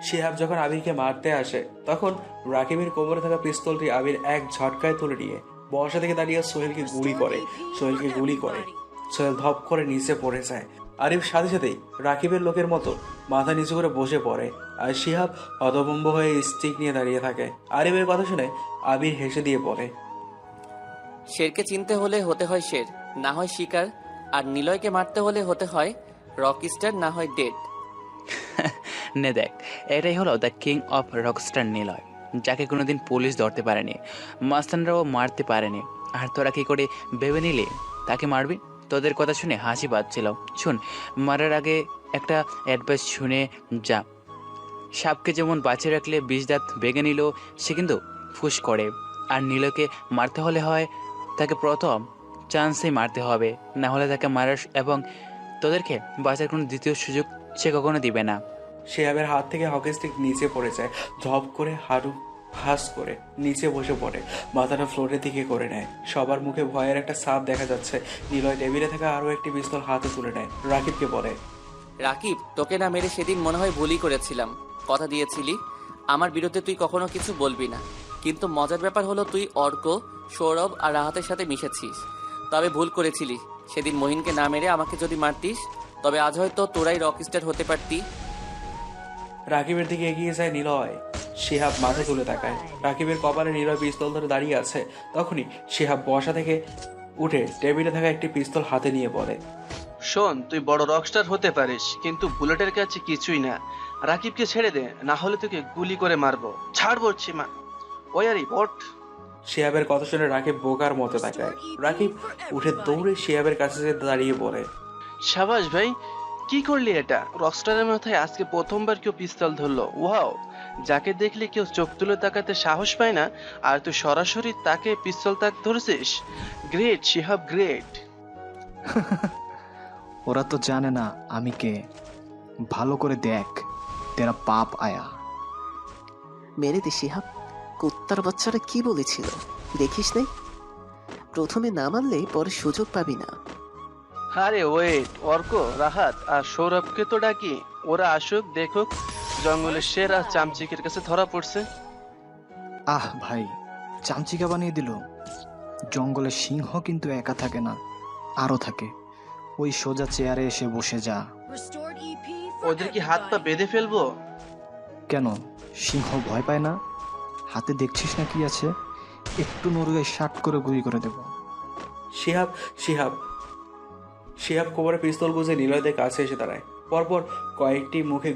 শিহাব যখন আবিরকে মারতে আসে তখন রাকিবের কোমরে থাকা পিস্তলটি আবির এক ঝটকায় তুলে নিয়ে বর্ষা থেকে দাঁড়িয়ে সোহেলকে গুলি করে। সোহেল ধপ করে নিচে পড়ে যায়। আরিফ সাথে সাথেই রাকিবের লোকের মতো মাথা নিচু করে বসে পড়ে, আর শিহাব হতভম্ব হয়ে স্টিক নিয়ে দাঁড়িয়ে থাকে। আরিফের কথা শুনে আবির হেসে দিয়ে পড়ে, শেরকে চিনতে হলে হতে হয় শের, না হয় শিকার। আর নিলয়কে মারতে হলে হতে হয় রকস্টার, না হয় ডেড। নে দেখ, এটাই হলো the king of Rockstar Niloy, যাকে কোনোদিন পুলিশ ধরতে পারেনি, মাস্তানরাও মারতে পারেনি। আর তোরা কি করে ভেবে নিলি তাকে মারবি? তোদের কথা শুনে হাসি পাচ্ছিল। শুন, মারার আগে একটা অ্যাডভাইস শুনে যা। সাপকে যেমন বাঁচিয়ে রাখলে 20 দাঁত ভেঙে নিল, সে কিন্তু ফুস করে। আর নীলকে মারতে হলে হয় তাকে প্রথম চান্সেই মারতে হবে, না হলে তাকে মারার এবং তোদেরকে বাঁচার কোনো দ্বিতীয় সুযোগ সে কখনো দিবে না। শিহাবের হাত থেকে হকি স্টিক নিচে পড়ে যায়। ধপ করে হাঁটু ফাঁস করে নিচে বসে পড়ে, মাথাটা ফ্লোরের দিকে করে নেয়। সবার মুখে ভয়ের একটা ছাপ দেখা যাচ্ছে। নিলয় টেবিলে থাকা আরো একটি পিস্তল হাতে তুলে নেয়, রাকিবকে বলে, রাকিব, তোকে না মেরে সেদিন মনে হয় ভুলই করেছিলাম। কথা দিয়েছিলি আমার বিরুদ্ধে তুই কখনো কিছু বলবি না, কিন্তু মজার ব্যাপার হলো তুই অর্ক, সৌরভ আর রাহাতের সাথে মিশেছিস। তবে ভুল করেছিলি, সেদিন মহিনকে না মেরে আমাকে যদি মারতিস তবে আজ হয়তো তোরাই রকস্টার হতে পারতি। রাকিবের দিকে এগিয়ে যায় নিলয়। শিহাব মাথা তুলে তাকায়। রাকিবের কপালে নিলয় পিস্তল ধরে দাঁড়িয়ে আছে। তখনই শিহাব বসা থেকে উঠে টেবিলে থাকা একটি পিস্তল হাতে নিয়ে বলে, শোন, তুই বড় রকস্টার হতে পারিস, কিন্তু বুলেটের কাছে কিছুই না। রাকিবকে ছেড়ে দে, না হলে তোকে গুলি করে মারবো। ছাড় বলছি মা। ওই আরে ওঠ। শিহাবের কথা শুনে রাকিব বোকার মতো তাকায়। রাকিব উঠে দৌড়ে শিহাবের কাছে যেয়ে দাঁড়িয়ে পড়ে, সাবাস ভাই, কি করলি এটা? রকস্টারের মাথায় আজকে প্রথমবার কেউ পিস্তল ধরলো। ওয়াও, যাকে দেখলে কেউ চোখ তুলে তাকাতে সাহস পায় না, আর তুই সরাসরি তাকে পিস্তল তাক ধরেছিস। Great Shihab, great. ওরা তো জানে না আমি কে। ভালো করে দেখ, তেরা পাপ আয়া। মেরে দে শিহাব, কুত্তার বাচ্চারা কি বলেছিল দেখিস নাই? প্রথমে না মারলে পরে সুযোগ পাবি না। আরে ওয়েট, অর্ক, রাহাত আর সৌরভকে তো ডাকি, ওরা আসুক, দেখুক জঙ্গলের সেরা চামচিকের কাছে ধরা পড়ছে। আহ ভাই, চামচিকা বানিয়ে দিল। জঙ্গলের সিংহ কিন্তু একা থাকে না, আরো থাকে। ওই সোজা চেয়ারে এসে বসে যা। ওদের কি হাত পা বেঁধে ফেলবো? কেন, সিংহ ভয় পায় না? হাতে দেখছিস না কি আছে? একটু নড়লে শার্ট করে গুলি করে দেব। শিহাব শিহাব শিহাব কোমরে পিস্তল গুঁজে নিলয়দের কাছে এসে দাঁড়ায়। পরপর কয়েকটি মুখে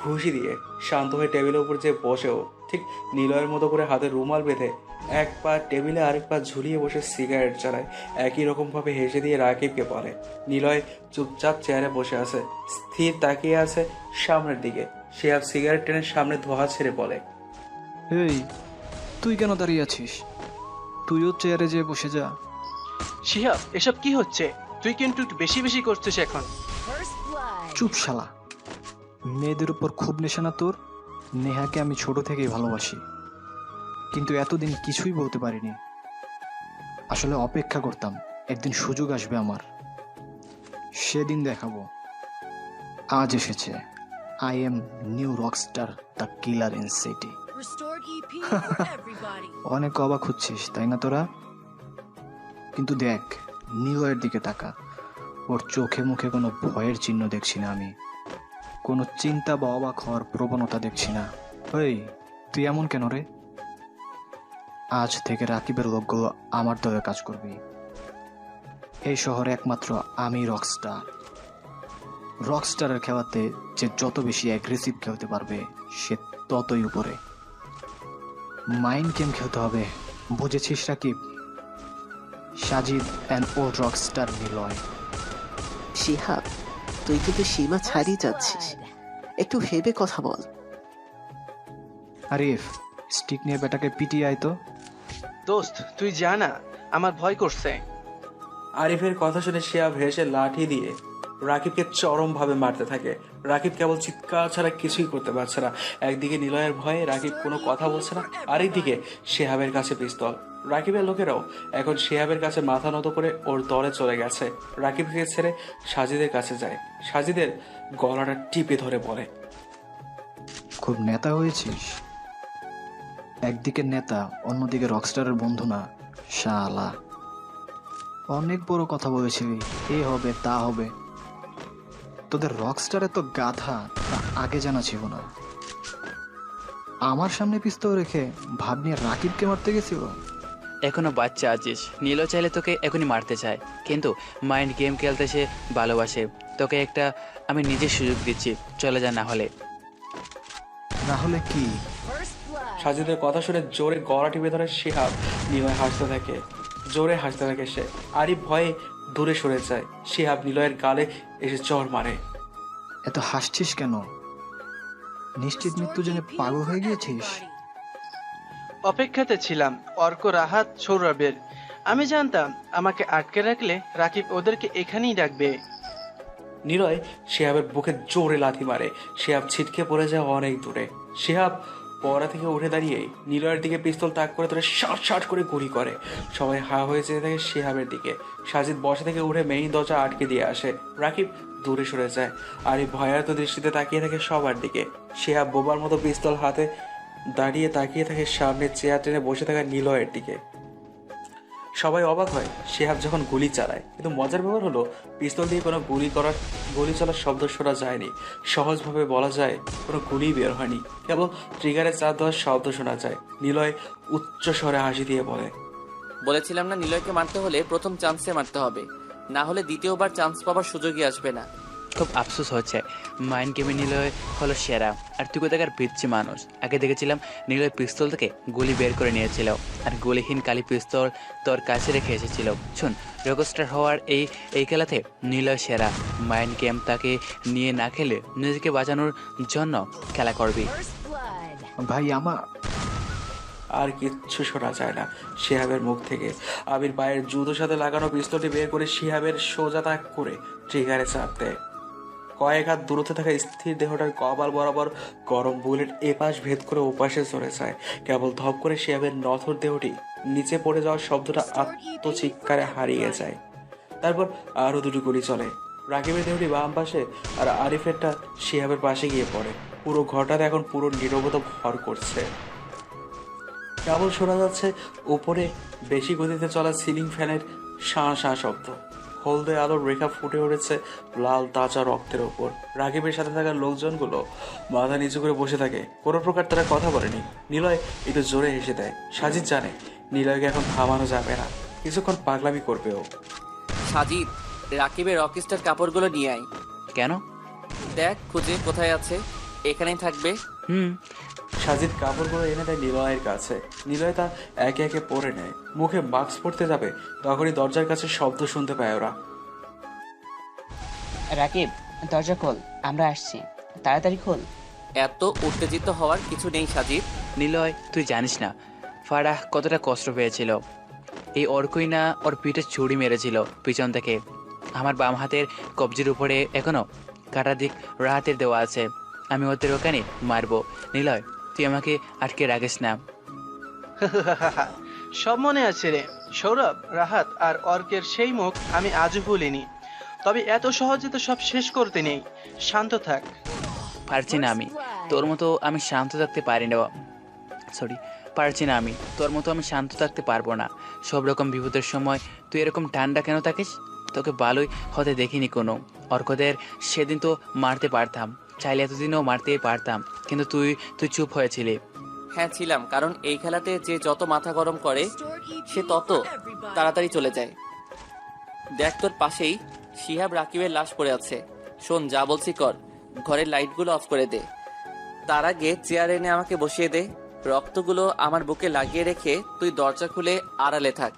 ঘুষি দিয়ে শান্ত হয়ে টেবিলের উপর যে বসেও ঠিক নিলয়ের মতো করে হাতে রুমাল বেঁধে এক পা টেবিলে আরেক পা ঝুলিয়ে বসে সিগারেট চালায়। একই রকমভাবে হেসে দিয়ে রাকিবকে বলে। নিলয় চুপচাপ চেয়ারে বসে আছে, স্থির তাকিয়ে আছে সামনের দিকে। শিহাব সিগারেট টেনে সামনে ধোঁয়া ছেড়ে বলে, এই, তুই কেন দাঁড়িয়ে আছিস? তুইও চেয়ারে যেয়ে বসে যা। শিহাব, এসব কি হচ্ছে? তুই কিন্তু একটু বেশি বেশি করছিস এখন। চুপ শালা, মেয়েদের উপর খুব নেশা না তোর? নেহাকে আমি ছোট থেকেই ভালোবাসি, কিন্তু এতদিন কিছুই বলতে পারিনি। আসলে অপেক্ষা করতাম একদিন সুযোগ আসবে আমার, সেদিন দেখাবো। আজ এসেছে। I am new Rockstar, the killer in city. অনেক অবাক হচ্ছিস তাই না তোরা? কিন্তু দেখ, নিলয়ের দিকে তাকা। ওর চোখে মুখে কোনো ভয়ের চিহ্ন দেখছি না আমি, কোনো চিন্তা বা অবাক হওয়ার প্রবণতা দেখছি না। ওই, তুই এমন কেন রে? আজ থেকে রাকিবের লোকগুলো আমার দলে কাজ করবি। এই শহরে একমাত্র আমি রকস্টার। রকস্টারের খেলাতে যে যত বেশি অ্যাগ্রেসিভ খেলতে পারবে সে ততই উপরে। মাইন্ড গেম খেলতে হবে, বুঝেছিস Rakib? Sajid and old Rockstar Niloy. Shihab, তুই কিন্তু সীমা ছাড়িয়ে যাচ্ছিস, একটু ভেবে কথা বল। আরিফ, স্টিক নিয়ে বেটাকে পিটিয়ে আয় তো। দোস্ত, তুই জানা আমার ভয় করছে। আরিফের কথা শুনে শিহাব হেসে লাঠি দিয়ে রাকিবকে চরমভাবে মারতে থাকে। রাকিব কেবল চিৎকার ছাড়া কিছুই করতে পারছে না। একদিকে নিলয়ের ভয়ে রাকিব কোনো কথা বলছে না, আরেকদিকে শিহাবের কাছে পিস্তল। রাকিবের লোকেরাও এখন শিহাবের কাছে মাথা নত করে ওর দলে চলে গেছে। রাকিবকে ছেড়ে সাজিদের কাছে যায়। সাজিদের গলাটা টিপে ধরে বলে, খুব নেতা হয়েছিস? একদিকে নেতা, অন্যদিকে রকস্টারের বন্ধু না? শালা, অনেক বড় কথা বলেছিলি, এ হবে তা হবে। তোদের রকস্টার এত গাধা তা আগে জানা ছিল না। আমার সামনে পিস্তল রেখে ভাবনি রাকিবকে মারতে গেছিল। এখনো বাচ্চা আছিস, নীলও চাইলে তোকে এখনই মারতে চায়, কিন্তু মাইন্ড গেম খেলতে সে ভালোবাসে। তোকে একটা আমি নিজে সুযোগ দিচ্ছি, চলে যা না হলে। না হলে কি? সাজিদের কথা শুনে জোরে গলা টিপে ধরে শিহাব। নিলয় হাসতে থাকে, জোরে হাসতে থাকে সে। আরিফ ভয়ে দূরে সরে যায়। শিহাব নিলয়ের গালে এসে চড় মারে। এত হাসছিস কেন? নিশ্চিত মৃত্যু জেনে পাগল হয়ে গিয়েছিস? অপেক্ষাতে ছিলাম অর্ক, রাহাত, সৌরভের। আমি জানতাম আমাকে আটকে রাখলে রাকিব ওদেরকে এখানেই ডাকবে। নিলয় শিহাবের বুকে জোরে লাথি মারে। শিহাব ছিটকে পড়ে যায় অনেক দূরে। শিহাব পড়া থেকে উঠে দাঁড়িয়ে নিলয়ের দিকে পিস্তল তাক করে ধরে শাট শাট করে গুলি করে। সবাই হা হয়ে যেতে থাকে শিহাবের দিকে। সাজিদ বসা থেকে উঠে মেইন দরজা আটকে দিয়ে আসে। রাকিব দূরে সরে যায়। আর এই ভয়ার্ত দৃষ্টিতে তাকিয়ে থাকে সবার দিকে। শিহাব বোবার মতো পিস্তল হাতে দাঁড়িয়ে তাকিয়ে থাকে সামনে চেয়ার টেনে বসে থাকা নিলয়ের দিকে। সবাই অবাক হয় শিহাব যখন গুলি চালায়, কিন্তু মজার ব্যাপার হলো পিস্তল দিয়ে কোনো গুলি চলার শব্দ শোনা যায়নি। সহজভাবে বলা যায় কোনো গুলি বের হয়নি, কেবল ট্রিগারে চাপ দেওয়ার শব্দ শোনা যায়। নিলয় উচ্চ স্বরে হাসি দিয়ে বলে, বলেছিলাম না নিলয়কে মারতে হলে প্রথম চান্সে মারতে হবে, না হলে দ্বিতীয়বার চান্স পাওয়ার সুযোগই আসবে না। খুব আফসোস হচ্ছে, মাইন্ড গেমে নিলয় হলো সেরা, আর তুই কোথাকার পিচ্ছি মানুষ। আগে দেখেছিলাম নিলয় পিস্তল থেকে গুলি বের করে নিয়েছিল, আর গুলিহীন কালি পিস্তল তোর কাছে রেখে এসেছিল। শোন, রকস্টার হওয়ার এই খেলাতে নিলয় সেরা। মাইন্ড গেম তাকে নিয়ে না খেলে নিজেকে বাঁচানোর জন্য খেলা করবি। ভাই আমার আর কিচ্ছু শোনা যায় না শিহাবের মুখ থেকে। আবির পায়ের জুতোর সাথে লাগানো পিস্তলটি বের করে শিহাবের সোজা তাক করে ট্রিগারে চাপ দেয়। কয়েক হাত দূরত্বে থাকা স্থির দেহটার কপাল বরাবর গরম বুলেট এপাশ ভেদ করে ওপাশে চলে যায়। কেবল ধপ করে শিহাবের নথর দেহটি নিচে পড়ে যাওয়ার শব্দটা আত্মচিৎকারে হারিয়ে যায়। তারপর আরও দুটি গুলি চলে। রাকিবের দেহটি বাম পাশে আর আরিফেরটা শিহাবের পাশে গিয়ে পড়ে। পুরো ঘরটাতে এখন পুরো নীরবতা ভর করছে। কেবল শোনা যাচ্ছে উপরে বেশি গতিতে চলা সিলিং ফ্যানের শাঁ শাঁ শব্দ। হলদে আলোর রেখা ফুটে উঠেছে লাল তাজা রক্তের ওপর। রাকিবের সাথে থাকা লোকজনগুলো মাথা নিচু করে বসে থাকে, কোনো প্রকার তারা কথা বলেনি। নিলয় একটু জোরে হেসে দেয়। সাজিদ জানে নিলয়কে এখন থামানো যাবে না, কিছুক্ষণ পাগলামি করবে ও। সাজিদ, রাকিবের রকস্টার কাপড়গুলো নিয়ে আয়। কেন? দেখ খুঁজে কোথায় আছে, এখানেই থাকবে। সাজিদ কাপড়গুলো এনে দেয় নিলয়ের কাছে। নিলয় তা একে একে পরে নেয়। মুখে মাস্ক পরতে যাবে, তখনই দরজার কাছে শব্দ শুনতে পায় ওরা। রাকিব, দরজা খোল, আমরা আসছি, তাড়াতাড়ি খোল। এত উত্তেজিত হওয়ার কিছু নেই সাজিদ। নিলয়, তুই জানিস না ফারাহ কতটা কষ্ট পেয়েছিল। এই অর্কই না ওর পিঠে ছুরি মেরেছিল পিছন থেকে। আমার বাম হাতের কবজির উপরে এখনো কাটা দিক রাহাতের দেওয়া আছে। আমি ওদের ওখানে মারবো। নিলয়, তুই আমাকে আটকে রাখিস না। সব মনে আছে রে। সৌরভ, রাহাত আর অর্কের সেই মুখ আমি আজও ভুলিনি। তবে এত সহজে তো সব শেষ করতে নেই। শান্ত থাক। পারছি না আমি তোর মতো আমি শান্ত থাকতে পারি না। পারছি না আমি তোর মতো আমি শান্ত থাকতে পারবো না। সব রকম বিপদের সময় তুই এরকম ঠান্ডা কেন থাকিস? তোকে ভালোই হতে দেখিনি কোনো। অর্কদের সেদিন তো মারতে পারতাম, চাইলে এতদিনও মারতেই পারতাম, কিন্তু তুই চুপ হয়েছিলি। হ্যাঁ ছিলাম, কারণ এই খেলাতে যে যত মাথা গরম করে সে তত তাড়াতাড়ি চলে যায়। দেখ তোর পাশেই শিহাব রাকিবের লাশ পড়ে আছে। শোন, যা বলছি কর, ঘরের লাইটগুলো অফ করে দে। তার আগে চেয়ার এনে আমাকে বসিয়ে দে। রক্তগুলো আমার বুকে লাগিয়ে রেখে তুই দরজা খুলে আড়ালে থাক।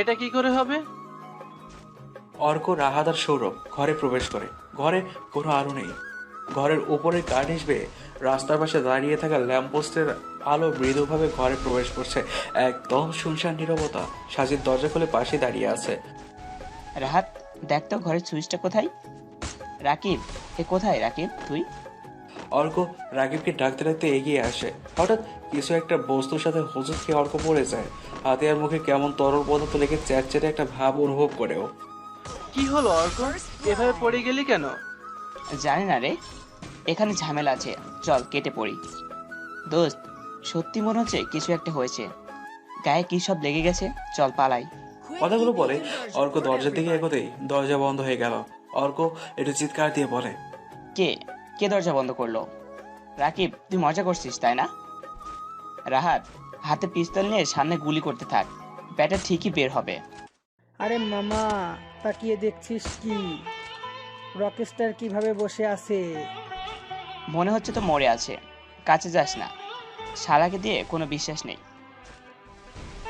এটা কি করে হবে? অর্ক, রাহাত আর সৌরভ ঘরে প্রবেশ করে। ঘরে কোনো আলো নেই। ঘরের উপরে কার্নিশ বেয়ে রাস্তার পাশে দাঁড়িয়ে থাকা ল্যাম্পপোস্টের আলো মৃদুভাবে ঘরে প্রবেশ করছে। একদম শুনশান নীরবতা। সাজিদ দরজা খুলে পাশে দাঁড়িয়ে আছে। রাহাত, দেখ তো ঘরের সুইচটা কোথায়। রাকিব, এ কোথায় রাকিব তুই? অর্ক রাকিবকে ডাকতে ডাকতে এগিয়ে আসে। হঠাৎ কিছু একটা বস্তুর সাথে হোঁচট খেয়ে অর্ক পড়ে যায়। হাতে আর মুখে কেমন তরল পদার্থ লেগে চ্যাটচ্যাটে একটা ভাব অনুভব করেও। কি হলো অর্ক? এভাবে পড়ে গেলি কেন? জানি না রে। এখানে ঝামেলা আছে, চল কেটে পড়ি। দোস্ত, সত্যি মনে হচ্ছে কিছু একটা হয়েছে, গায়ে কি সব লেগে গেছে, চল পালাই। কথাগুলো বলে অর্ক দরজার দিকে এগোতেই দরজা বন্ধ হয়ে গেল। অর্ক একটু চিৎকার দিয়ে বলে, কে কে দরজা বন্ধ করলো? রাকিব, তুই মজা করছিস তাই না? রাহাত, হাতে পিস্তল নিয়ে সামনে গুলি করতে থাক, ব্যাটা ঠিকই বের হবে। আরে মামা, তাকিয়ে দেখছিস কি? রকস্টার কিভাবে বসে আছে? মনে হচ্ছে তো মরে আছে, কাছে যাস না, শালাকে দিয়ে কোনো বিশ্বাস নেই।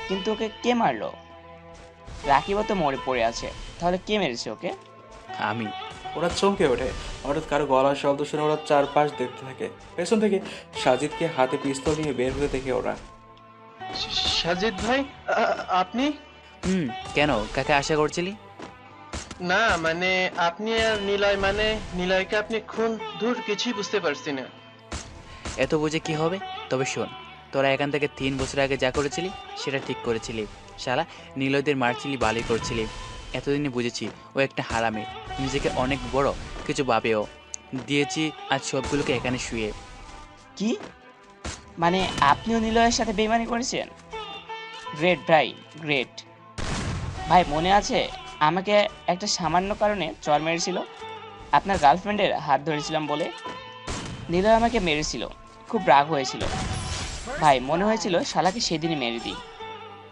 কিন্তু ওকে কে মারলো? রাকিবও তো মরে পড়ে আছে, তাহলে কে মেরেছে ওকে? আমি। ওরা চমকে ওঠে। হঠাৎ কারো গলার শব্দ শুনে ওরা চারপাশ দেখতে থাকে। পেছন থেকে সাজিদকে হাতে পিস্তল নিয়ে বের হতে দেখে ওরা। সাজিদ ভাই, আপনি? কেন, কাকে আশা করছিলি? না মানে আপনি আর নিলয়, মানে নিলয়কে আপনি খুন, দূর কিছুই বুঝতে পারছি না। এত বুঝে কি হবে? তবে শোন, তোরা এখান থেকে 3 বছর আগে যা করেছিলি সেটা ঠিক করেছিলি। শালা নীলয়দের মারছিলি, বালি করছিলি। এতদিনে বুঝেছি ও একটা হারামি, নিজেকে অনেক বড় কিছু ভাবেও। দিয়েছি আজ সবগুলোকে এখানে শুয়ে। কি মানে আপনিও নিলয়ের সাথে বেইমানি করেছেন? গ্রেট ভাই, গ্রেট। ভাই মনে আছে আমাকে একটা সামান্য কারণে চর মেরেছিল? আপনার গার্লফ্রেন্ডের হাত ধরেছিলাম বলে নিলয় আমাকে মেরেছিল, খুব রাগ হয়েছিল ভাই, মনে হয়েছিল শালাকে সেদিনই মেরে দিই।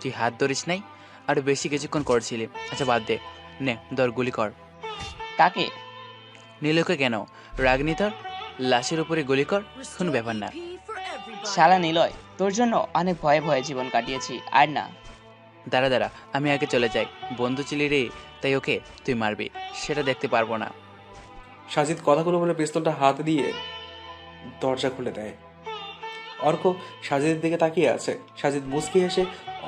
তুই হাত ধরিস নাই, আরো বেশি কিছুক্ষণ করছিলি। আচ্ছা বাদ দে, নে ধর গুলি কর। কাকে? নীলয়কে কেন? রাগনি তোর? লাশের উপরে গুলি কর, কোনো ব্যাপার না। শালা নিলয়, তোর জন্য অনেক ভয়ে ভয়ে জীবন কাটিয়েছি, আর না। দাঁড়া দাঁড়া, আমি আগে চলে যাই। বন্ধু ছিলি রে, তাই ওকে তুই মারবি সেটা দেখতে পারবো না। সাজিদ কথাগুলো বলে পিস্তলটা হাতে দিয়ে দরজা খুলে দেয়। অর্ক সাজিদের দিকে তাকিয়ে আছে। সাজিদ মুচকি এসে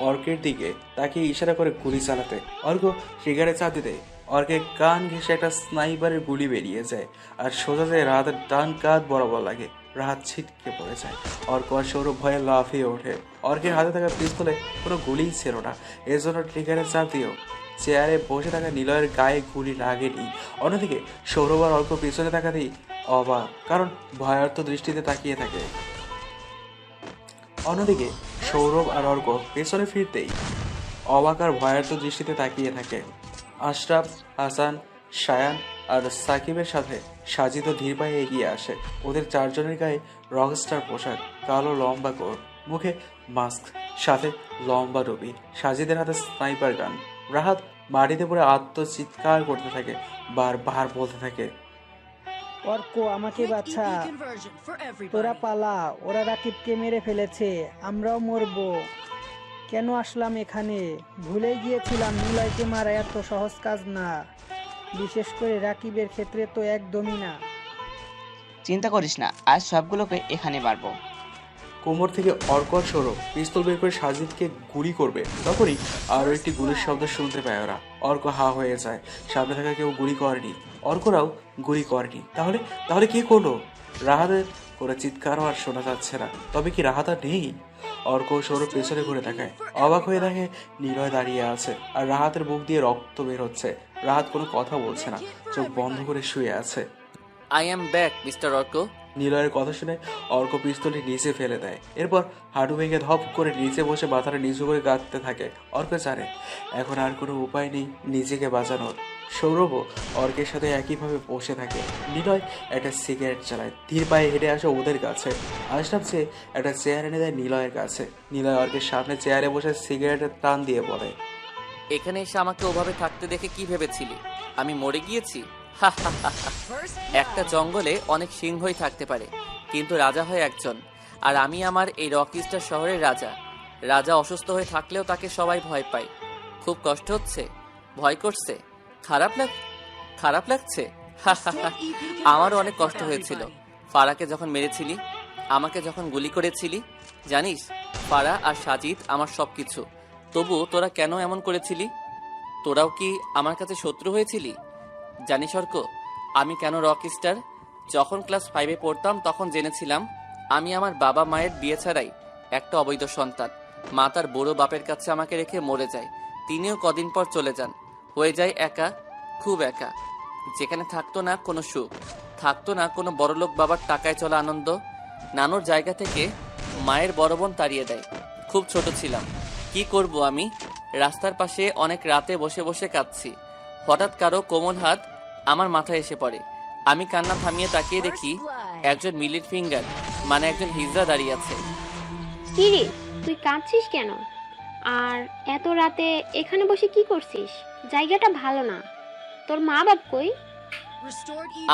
অর্কের দিকে তাকিয়ে ইশারা করে গুলি চালাতে অর্ক ট্রিগারে চাপ দিতে অর্কের কান ঘেঁষে একটা স্নাইপারের গুলি বেরিয়ে যায় আর সোজা যায় রাহাতের ডান কাঁধ বরাবর লাগে। রাহাত ছিটকে পড়ে যায়। অর্ক আর সৌরভ ভয়ে লাফিয়ে ওঠে। অর্কের হাতে থাকা পিস্তলে কোনো গুলিই ছিল না, এর জন্য ট্রিগারে চাপ দিয়েও চেয়ারে বসে থাকা নিলয়ের গায়ে গুলি লাগেনি। অন্যদিকে সৌরভ আর অর্ক পিছনে তাকাতেই অবাক, কারণ ভয়ার্থ দৃষ্টিতে তাকিয়ে থাকে। অন্যদিকে সৌরভ আর অর্ক পেছনে ফিরতেই অবাক আর ভয়ার্থ দৃষ্টিতে তাকিয়ে থাকে। আশরাফ, হাসান, সায়ান আর সাকিবের সাথে সাজিদ ধীর পায়ে এগিয়ে আসে। ওদের চারজনের গায়ে রকস্টার পোশাক, কালো লম্বা কোট, মুখে মাস্ক, সাথে লম্বা টুপি। সাজিদের হাতে স্নাইপার গান। রাহাত মাটিতে পড়ে আত্মচিৎকার করতে থাকে, বারবার বলতে থাকে, অর্ক, আমাকে বাঁচা, তোরা পালা, ওরা রাকিবকে মেরে ফেলেছে, আমরাও মরবো। কেন আসলাম এখানে? ভুলে গিয়েছিলাম নিলয়কে মারা এত সহজ কাজ না, বিশেষ করে রাকিবের ক্ষেত্রে তো একদমই না। চিন্তা করিস না, আজ সবগুলোকে এখানে মারবো। কোমর থেকে অর্ক আর সৌরভ পিস্তল বের করে সাজিদকে গুলি করবে, তখনই আরও একটি গুলির শব্দ শুনতে পায় ওরা। অর্ক হা হয়ে যায়। সামনে থাকা কেউ গুলি করেনি, অর্করাও গুলি করেনি। তাহলে তাহলে কে করলো? রাহাতের করে চিৎকারও আর শোনা যাচ্ছে না। তবে কি রাহাত আর নেই? অর্ক ও সৌরভ পেছনে ঘুরে তাকায়। অবাক হয়ে দেখে নিলয় দাঁড়িয়ে আছে আর রাহাতের মুখ দিয়ে রক্ত বের হচ্ছে। রাহাত কোনো কথা বলছে না, চোখ বন্ধ করে শুয়ে আছে। I am back mister Arka. নিলয়ের কথা শুনে অর্ক পিস্তলটি নিচে ফেলে দেয়। এরপর হাঁটু ভেঙে ধপ করে নিচে বসে মাথাটা নিচু করে কাঁদতে থাকে। অর্ক জানে এখন আর কোনো উপায় নেই নিজেকে বাঁচানোর। সৌরভও অর্কের সাথে একইভাবে বসে থাকে। নিলয় একটা সিগারেট চালায়, ধীর পায়ে হেঁটে আসে ওদের কাছে। আশরাফ যে একটা চেয়ার এনে দেয় নিলয়ের কাছে। নিলয় অর্কের সামনে চেয়ারে বসে সিগারেটের টান দিয়ে বলে, এখানে এসে আমাকে ওভাবে থাকতে দেখে কি ভেবেছিলি আমি মরে গিয়েছি? হা হা হা হা। একটা জঙ্গলে অনেক সিংহই থাকতে পারে, কিন্তু রাজা হয় একজন, আর আমি আমার এই রকস্টার শহরের রাজা। রাজা অসুস্থ হয়ে থাকলেও তাকে সবাই ভয় পায়। খুব কষ্ট হচ্ছে? ভয় করছে? খারাপ লাগছে? হা হা হা। আমারও অনেক কষ্ট হয়েছিল ফারাকে যখন মেরেছিলি, আমাকে যখন গুলি করেছিলি। জানিস, ফারা আর সাজিদ আমার সবকিছু। তবু তোরা কেন এমন করেছিলি? তোরাও কি আমার কাছে শত্রু হয়েছিলি? জানিস অর্ক, আমি কেন রকস্টার? যখন ক্লাস 5-এ পড়তাম তখন জেনেছিলাম আমি আমার বাবা মায়ের বিয়ে ছাড়াই একটা অবৈধ সন্তান। মা তার বড় বাপের কাছে আমাকে রেখে মরে যায়, তিনিও কদিন পর চলে যান। হয়ে যায় একা, খুব একা, যেখানে থাকতো না কোনো সুখ। থাকতো না কোনো বড়লোক বাবার টাকায় চলা আনন্দ। নানুর জায়গা থেকে মায়ের বড় বোন তাড়িয়ে দেয়। খুব ছোট ছিলাম, কি করব আমি। রাস্তার পাশে অনেক রাতে বসে বসে কাঁদছি। হঠাৎ কারো কোমল হাত আমার মাথায় এসে পড়ে। আমি কান্না থামিয়ে তাকিয়ে দেখি একজন মিলিট ফিঙ্গার মানে একজন হিজড়া দাঁড়িয়ে আছে। কিরে, তুই কাঁদছিস কেন? আর এত রাতে এখানে বসে কি করছিস? জায়গাটা ভালো না। তোর মা বাপ কই?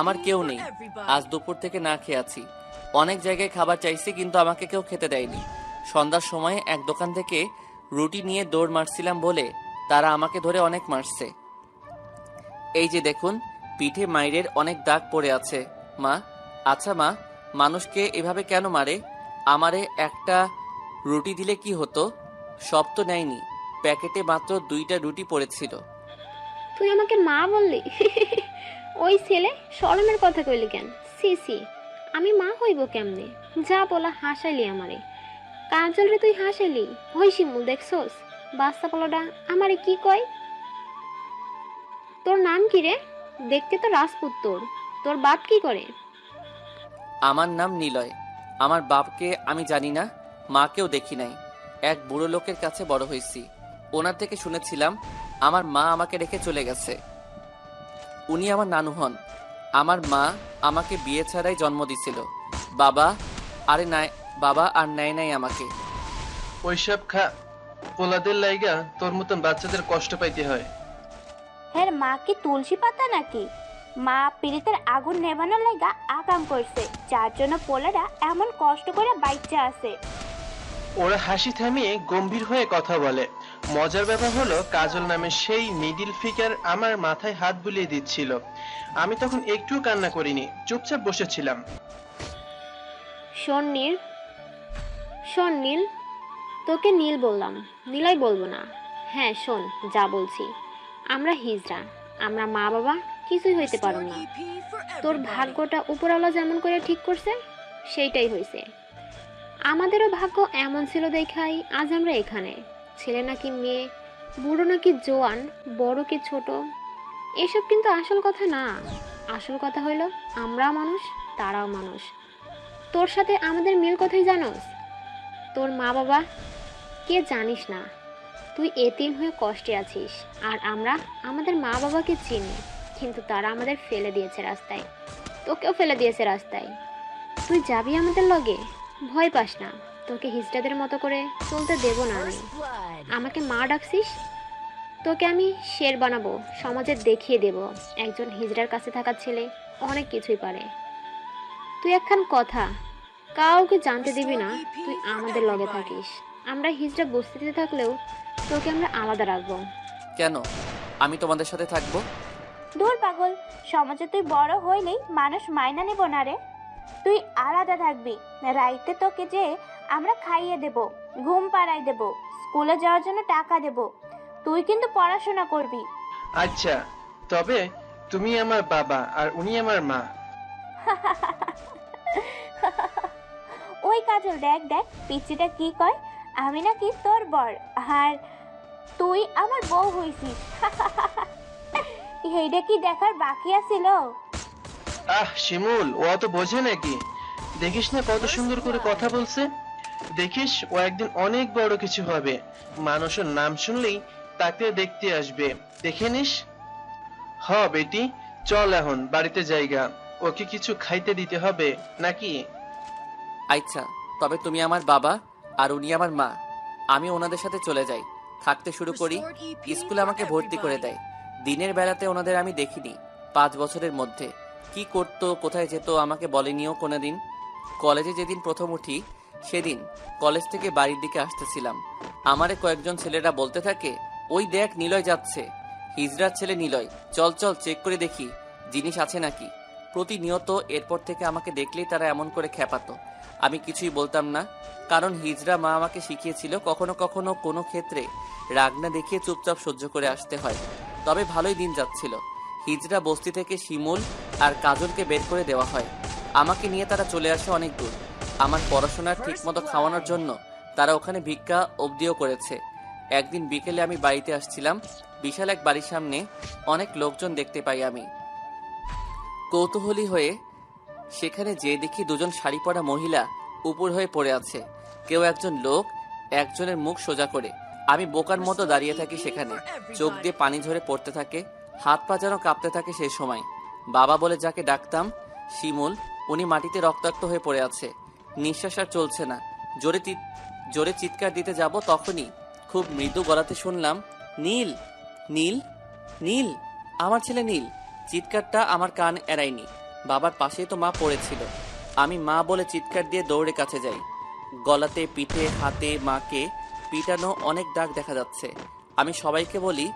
আমার কেউ নেই, আজ দুপুর থেকে না খেয়ে আছি। অনেক জায়গায় খাবার চাইছি কিন্তু আমাকে কেউ খেতে দেয়নি। সন্ধ্যার সময় এক দোকান থেকে রুটি নিয়ে দৌড় মারছিলাম বলে তারা আমাকে ধরে অনেক মারছে। এই যে দেখুন, পিঠে মাইরের অনেক দাগ পড়ে আছে। মা, আচ্ছা মা, মানুষকে এভাবে কেন মারে? আমারে একটা রুটি দিলে কি হতো? সব তো নেয়নি, প্যাকেটে মাত্র 2টা রুটি পড়েছিল। তুই আমাকে মা বললি? ওই ছেলে শরমের কথা কইলি কেন? সি সি, আমি মা হইব কেমনে? যা বলা হাসাইলি আমারে। কাজল রে তুই হাসাইলি? হই শিমুল, দেখছস বাচ্চা পোলাটা আমারে কি কয়? তোর নাম কি রে? দেখতে তো রাজপুত। তোর বাপ কি করে? আমার নাম নিলয়। আমার বাপকে আমি জানি না, মাকেও দেখি নাই। এক বুড়ো লোকের কাছে বড় হয়েছি। ওনার থেকে শুনেছিলাম আমার মা আমাকে রেখে চলে গেছে। উনি আমার নানু হন। আমার মা আমাকে বিয়ে ছাড়াই জন্ম দিছিল। বাবা বাবা আর নেয় নাই আমাকে। ওইসব পোলাদের লাইগা তোর মতন বাচ্চাদের কষ্ট পাইতে হয়। হ্যাঁ, মা কি তুলসী পাতা নাকি? মা পীড়িতের আগুন নেভানোর লাগা আকাম করছে, যার জন্য পোলারা এমন কষ্ট করে বাইচা আছে। ওরা হাসি থামিয়ে গম্ভীর হয়ে কথা বলে। মজার ব্যাপার হলো, কাজল নামে সেই মিডিল ফিগার আমার মাথায় হাত বুলিয়ে দিচ্ছিল। আমি তখন একটুও কান্না করিনি, চুপচাপ বসেছিলাম। শোন নীল, তোকে নীল বললাম, নীলয় বলবো না। হ্যাঁ শোন, যা বলছি, আমরা হিজড়া, আমরা মা বাবা কিছুই হইতে পারো না। তোর ভাগ্যটা উপরওয়ালা যেমন করে ঠিক করছে সেইটাই হয়েছে। আমাদেরও ভাগ্য এমন ছিল দেখাই আজ আমরা এখানে। ছেলে নাকি মেয়ে, বুড়ো নাকি জোয়ান, বড় কি ছোট, এসব কিন্তু আসল কথা না। আসল কথা হইল আমরাও মানুষ, তারাও মানুষ। তোর সাথে আমাদের মিল কোথায় জানোস? তোর মা বাবা কে জানিস না। তুই এতিম হয়ে কষ্টে আছিস, আর আমরা আমাদের মা বাবাকে চিনি, কিন্তু তারা আমাদের ফেলে দিয়েছে রাস্তায়। তোকেও ফেলে দিয়েছে রাস্তায়। তুই যাবি আমাদের লগে? ভয় পাস না, তোকে হিজড়াদের মতো করে চলতে দেব না আমি। আমাকে মা ডাকছিস, তোকে আমি শের বানাবো, সমাজে দেখিয়ে দেব একজন হিজড়ার কাছে থাকা ছেলে অনেক কিছুই পারে। তুই একখান কথা কাউকে জানতে দিবি না তুই আমাদের লগে থাকিস। আমরা হিজড়া বস্তিতে থাকলেও তোকে আমরা আলাদা রাখবো। কেন আমি তোমাদের সাথে থাকবো? দূর পাগল, সমাজে তুই বড় হইলেই মানুষ মাইনা নিব না রে। তুই আলাদা থাকবি। রাইতে তোকে যে আমরা খাইয়ে দেব, ঘুম পাড়াই দেব, স্কুলে যাওয়ার জন্য টাকা দেব। তুই কিন্তু পড়াশোনা করবি। আচ্ছা, তবে তুমি আমার বাবা আর উনি আমার মা। ওই কাজল, দেখ দেখ পিচ্চিটা কি কয়, আমি নাকি তোর বর আর তুই আমার বউ হইছিস। এইটা কি দেখার বাকি আছিল? আহ শিমুল, ও অত বোঝে নাকি? দেখিস না কত সুন্দর করে কথা বলছে। দেখিস ও একদিন অনেক বড় কিছু হবে। মানুষের নাম শুনলেই তাকে দেখতে আসবে, দেখে নিস। হ বেটি, চল এখন বাড়িতে যাইগা। ওকে কিছু খাইতে দিতে হবে নাকি? আচ্ছা, তবে তুমি আমার বাবা আর উনি আমার মা। আমি ওনাদের সাথে চলে যাই, থাকতে শুরু করি। স্কুলে আমাকে ভর্তি করে দেয়। দিনের বেলাতে ওনাদের আমি দেখিনি 5 বছরের মধ্যে। কি করতো, কোথায় যেত আমাকে বলেনিও কোনোদিন। কলেজে যেদিন প্রথম উঠি সেদিন কলেজ থেকে বাড়ির দিকে আসতেছিলাম। আমারে কয়েকজন ছেলেরা বলতে থাকে, ওই দেখ নিলয় যাচ্ছে, হিজড়ার ছেলে নিলয়, চল চল চেক করে দেখি জিনিস আছে নাকি। প্রতিনিয়ত এরপর থেকে আমাকে দেখলেই তারা এমন করে খেপাতো। আমি কিছুই বলতাম না, কারণ হিজড়া মা আমাকে শিখিয়েছিল কখনো কখনো কোনো ক্ষেত্রে রাগ না দেখিয়ে চুপচাপ সহ্য করে আসতে হয়। তবে ভালোই দিন যাচ্ছিল। হিজড়া বস্তি থেকে শিমুল আর কাজলকে বের করে দেওয়া হয়। আমাকে নিয়ে তারা চলে আসে অনেক দূর। আমার পড়াশোনার ঠিকমতো খাওয়ানোর জন্য তারা ওখানে ভিক্ষা অবধিও করেছে। একদিন বিকেলে আমি বাড়িতে আসছিলাম, বিশাল এক বাড়ির সামনে অনেক লোকজন দেখতে পাই। আমি কৌতূহলী হয়ে সেখানে যে দেখি দুজন শাড়ি পরা মহিলা উপর হয়ে পড়ে আছে। কেউ একজন লোক, একজনের মুখ সোজা করে। আমি বোকার মতো দাঁড়িয়ে থাকি সেখানে, চোখ দিয়ে পানি ঝরে পড়তে থাকে, হাত পা যেন কাঁপতে থাকে। সেই সময় বাবা বলে যাকে ডাকতাম, শিমুল, উনি মাটিতে রক্তাক্ত হয়ে পড়ে আছে, নিঃশ্বাস আর চলছে না। জোরে চিৎকার দিতে যাব, তখনই খুব মৃদু গলাতে শুনলাম, নীল, নীল, নীল, আমার ছেলে নীল। চিৎকারটা আমার কান এড়ায়নি। বাবার পাশেই তো মা পড়েছিল। আমি মা বলে চিৎকার দিয়ে দৌড়ে কাছে যাই। গলাতে, পিঠে, হাতে মাকে পিটানো অনেক দাগ দেখা যাচ্ছে। আমি সবাইকে বলি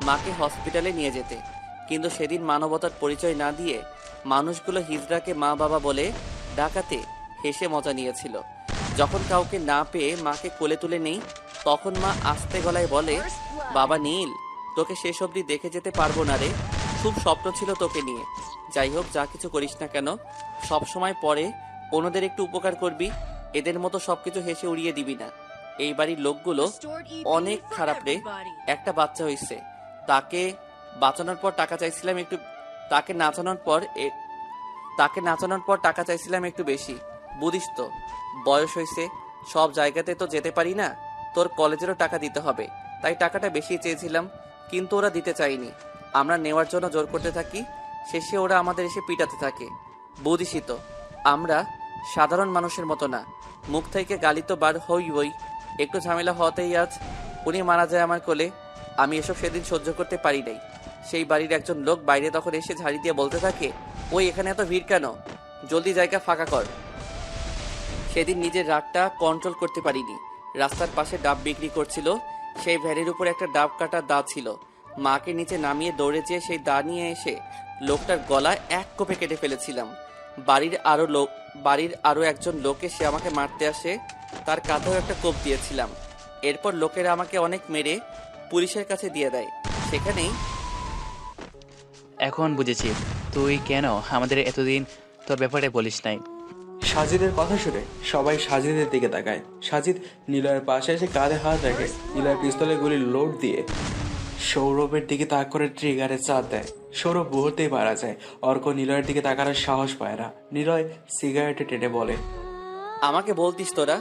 মাকে হসপিটালে নিয়ে যেতে, কিন্তু সেদিন মানবতার পরিচয় না দিয়ে মানুষগুলো হিজড়াকে মা বাবা বলে ডাকাতে হেসে মজা নিয়েছিল। যখন কাউকে না পেয়ে মাকে কোলে তুলে নেই, তখন মা আস্তে গলায় বলে, বাবা নীল, তোকে শেষ অবধি দেখে যেতে পারবো না রে, খুব স্বপ্ন ছিল তোকে নিয়ে। যাই হোক, যা কিছু করিস না কেন, সব সময় পরে অন্যদের একটু উপকার করবি, এদের মতো সবকিছু হেসে উড়িয়ে দিবি না। এই বাড়ির লোকগুলো অনেক খারাপ রে। একটা বাচ্চা হয়েছে, তাকে বাঁচানোর পর টাকা চাইছিলাম একটু, তাকে নাচানোর পর টাকা চাইছিলাম একটু বেশি। বুঝিস তো, বয়স হয়েছে, সব জায়গাতে তো যেতে পারি না, তোর কলেজেরও টাকা দিতে হবে, তাই টাকাটা বেশি চেয়েছিলাম, কিন্তু ওরা দিতে চায়নি। আমরা নেওয়ার জন্য জোর করতে থাকি, শেষে ওরা আমাদের এসে পিটাতে থাকে। বুঝিসই তো, আমরা সাধারণ মানুষের মতো না, মুখ থেকে গালি তো বার হইবই। একটু ঝামেলা হতেই আজ উনি মারা যায় আমার কোলে। আমি এসব সেদিন সহ্য করতে পারি নাই। সেই বাড়ির একজন লোক বাইরে তখন এসে ঝাড়ি দিয়ে বলতে থাকে, ওই এখানে এত ভিড় কেন, জলদি জায়গা ফাঁকা কর। সেদিন নিজের রাগটা কন্ট্রোল করতে পারিনি। রাস্তার পাশে ডাব বিক্রি করছিল, সেই ভ্যানের উপর একটা ডাব কাটা দা ছিল। মাকে নিচে নামিয়ে দৌড়ে যেয়ে সেই দা নিয়ে এসে লোকটার গলা এক কোপে কেটে ফেলেছিলাম। বাড়ির আরো একজন লোক এসে আমাকে মারতে আসে, তার কাঁধেও একটা কোপ দিয়েছিলাম। এরপর লোকেরা আমাকে অনেক মেরে পুলিশের কাছে দিয়ে দেয়। সেখানেই এখন বুঝেছি তুই কেন আমাদের এতদিন তোর ব্যাপারে বলিস নাই। সাজিদের কথা শুনে সবাই সাজিদের দিকে তাকায়। সাজিদ নিলয়ের পাশে এসে কাঁধে হাত রাখে। নিলয় পিস্তলের গুলি লোড দিয়ে সৌরভের দিকে তাক করে ট্রিগারে চাপ দেয়। সৌরভ মুহূর্তেই মারা যায়। অর্ক নিলয়ের দিকে তাকানোর সাহস পায় না। নিলয় সিগারেটে টেনে বলে, আমাকে বলতিস তোরা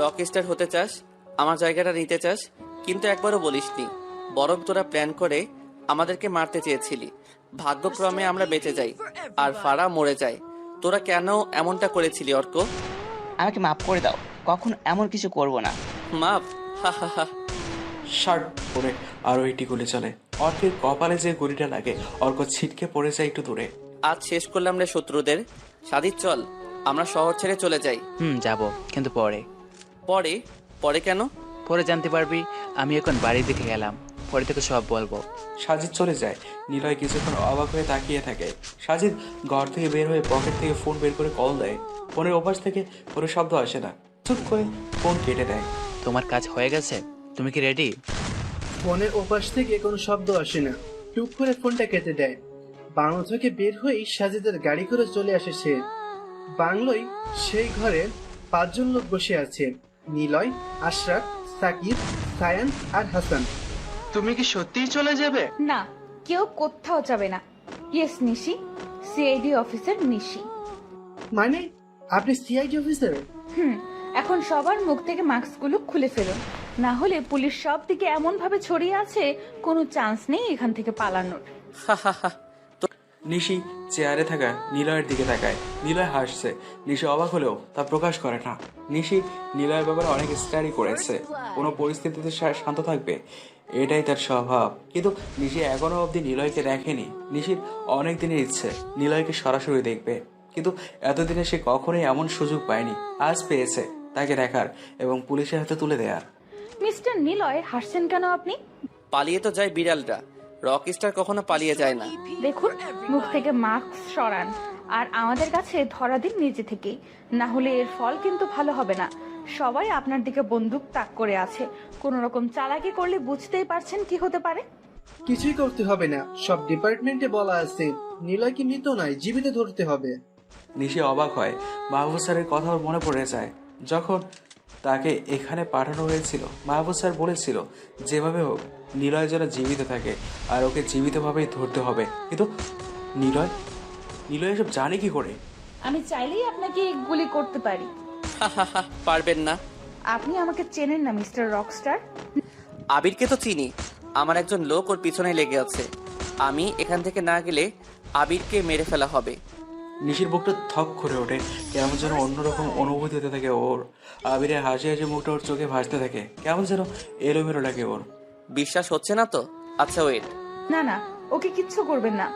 রকস্টার হতে চাস, আমার জায়গাটা নিতে চাস, কিন্তু একবারও বলিসনি। বরং তোরা প্ল্যান করে আমাদেরকে মারতে চেয়েছিলি। ভাগ্যক্রমে আমরা বেঁচে যাই আর ফারা মরে যায়। তোরা কেন এমনটা করেছিলি অর্ক? আমাকে মাফ করে দাও, কখন এমন কিছু করব না। মাপ? হা হা হা। শার্ট পরে আরো একটি গুলি চলে। অর্কের কপালে যে গুলিটা লাগে, অর্ক ছিটকে পড়ে যায় একটু দূরে। আজ শেষ করলাম রে শত্রুদের। সাদিদ চল, আমরা শহর ছেড়ে চলে যাই। যাব, কিন্তু পরে। পরে? পরে কেন? পরে জানতে পারবি। আমি এখন বাড়ির দিকে গেলাম, পরে তোকে সব বলবো। সাজিদ চলে যায়। নিলয় কিছুক্ষণ অবাক হয়ে তাকিয়ে থাকে। সাজিদ ঘর থেকে বের হয়ে পকেট থেকে ফোন বের করে কল দেয়। ফোনের ওপাশ থেকে কোনো শব্দ আসে না। চুপ করে ফোন কেটে দেয়। তোমার কাজ হয়ে গেছে, তুমি কি রেডি? ফোনের ওপাশ থেকে কোনো শব্দ আসে না। টুক করে ফোনটা কেটে দেয়। বাংলো থেকে বের হয়েই সাজিদের গাড়ি করে চলে আসে সে। বাংলোয় সেই ঘরে 5 জন লোক বসে আছে, নিলয়, আশরাফ, সাকিব, সায়ান আর হাসান। তুমি কি সত্যিই চলে যাবে? না, কেউ কোথাও যাবে না। ইয়েস নিশি, সিআইডি অফিসার নিশি। মানে আপনি সিআইডি অফিসার? এখন সবার মুখ থেকে মাস্কগুলো খুলে ফেলুন, না হলে পুলিশ সব দিকে এমন ভাবে ছড়িয়ে আছে, কোনো চান্স নেই এখান থেকে পালানোর। হা হা হা। নিশি চেয়ারে থাকা নিলয়ের দিকে তাকায়। নিলয় হাসছে। নিশি অবাক হলেও তা প্রকাশ করে না। নিশি নিলয়ের ব্যাপারে অনেক স্টাডি করেছে, কোনো পরিস্থিতিতে শান্ত থাকবে, এটাই তার স্বভাব। কিন্তু নিশি এখনো অবধি নিলয়কে দেখেনি। নিশির অনেক দিনের ইচ্ছে নিলয়কে সরাসরি দেখবে, কিন্তু এতদিনে সে কখনোই এমন সুযোগ পায়নি। আজ পেয়েছে তাকে দেখার এবং পুলিশের হাতে তুলে দেয়ার। মিস্টার নিলয়, হাসছেন কেন আপনি? পালিয়ে তো যায় বিড়ালরা, রকস্টার কখনো পালিয়ে যায় না। দেখুন, মুখ থেকে মাস্ক সরান আর আমাদের কাছে ধরা দিন নিজে থেকেই, না হলে এর ফল কিন্তু ভালো হবে না। সবাই আপনার দিকে বন্দুক তাক করে আছে, কোন রকম চালাকি করলে বুঝতেই পারছেন কি হতে পারে। কিছুই করতে হবে না, সব ডিপার্টমেন্টে বলা আছে নিলয়কে মৃত নয়, জীবিত ধরতে হবে। নিশি অবাক হয়। মাহবুব স্যারের কথা মনে পড়ে যায়। যখন তাকে এখানে পাঠানো হয়েছিল, মাহবুব স্যার বলেছিল যেভাবে হোক নিলয় যেন জীবিত থাকে আর ওকে জীবিতভাবেই ধরতে হবে। কিন্তু নিলয় এসব জানে কি করে? আমি চাইলেই আপনাকে গুলি করতে পারি। পারবেন না। আপনি আমাকে চেনেন না মিস্টার রকস্টার। আবিরকে তো চিনি, আমার একজন লোক ওর পিছনে লেগে আছে। আমি এখান থেকে না গেলে আবিরকে মেরে ফেলা হবে। নিশির বুকটা থক করে ওঠে, কেমন যেন অন্যরকম অনুভূতি হতে থাকে ওর। আবিরের হাসি হাসি মুখটা ওর চোখে ভাসতে থাকে, কেমন যেন এলোমেলো লাগে ওর। বিশ্বাস হচ্ছে না তো? আচ্ছা ওয়েট। না না, ওকে কিচ্ছু করবেন না।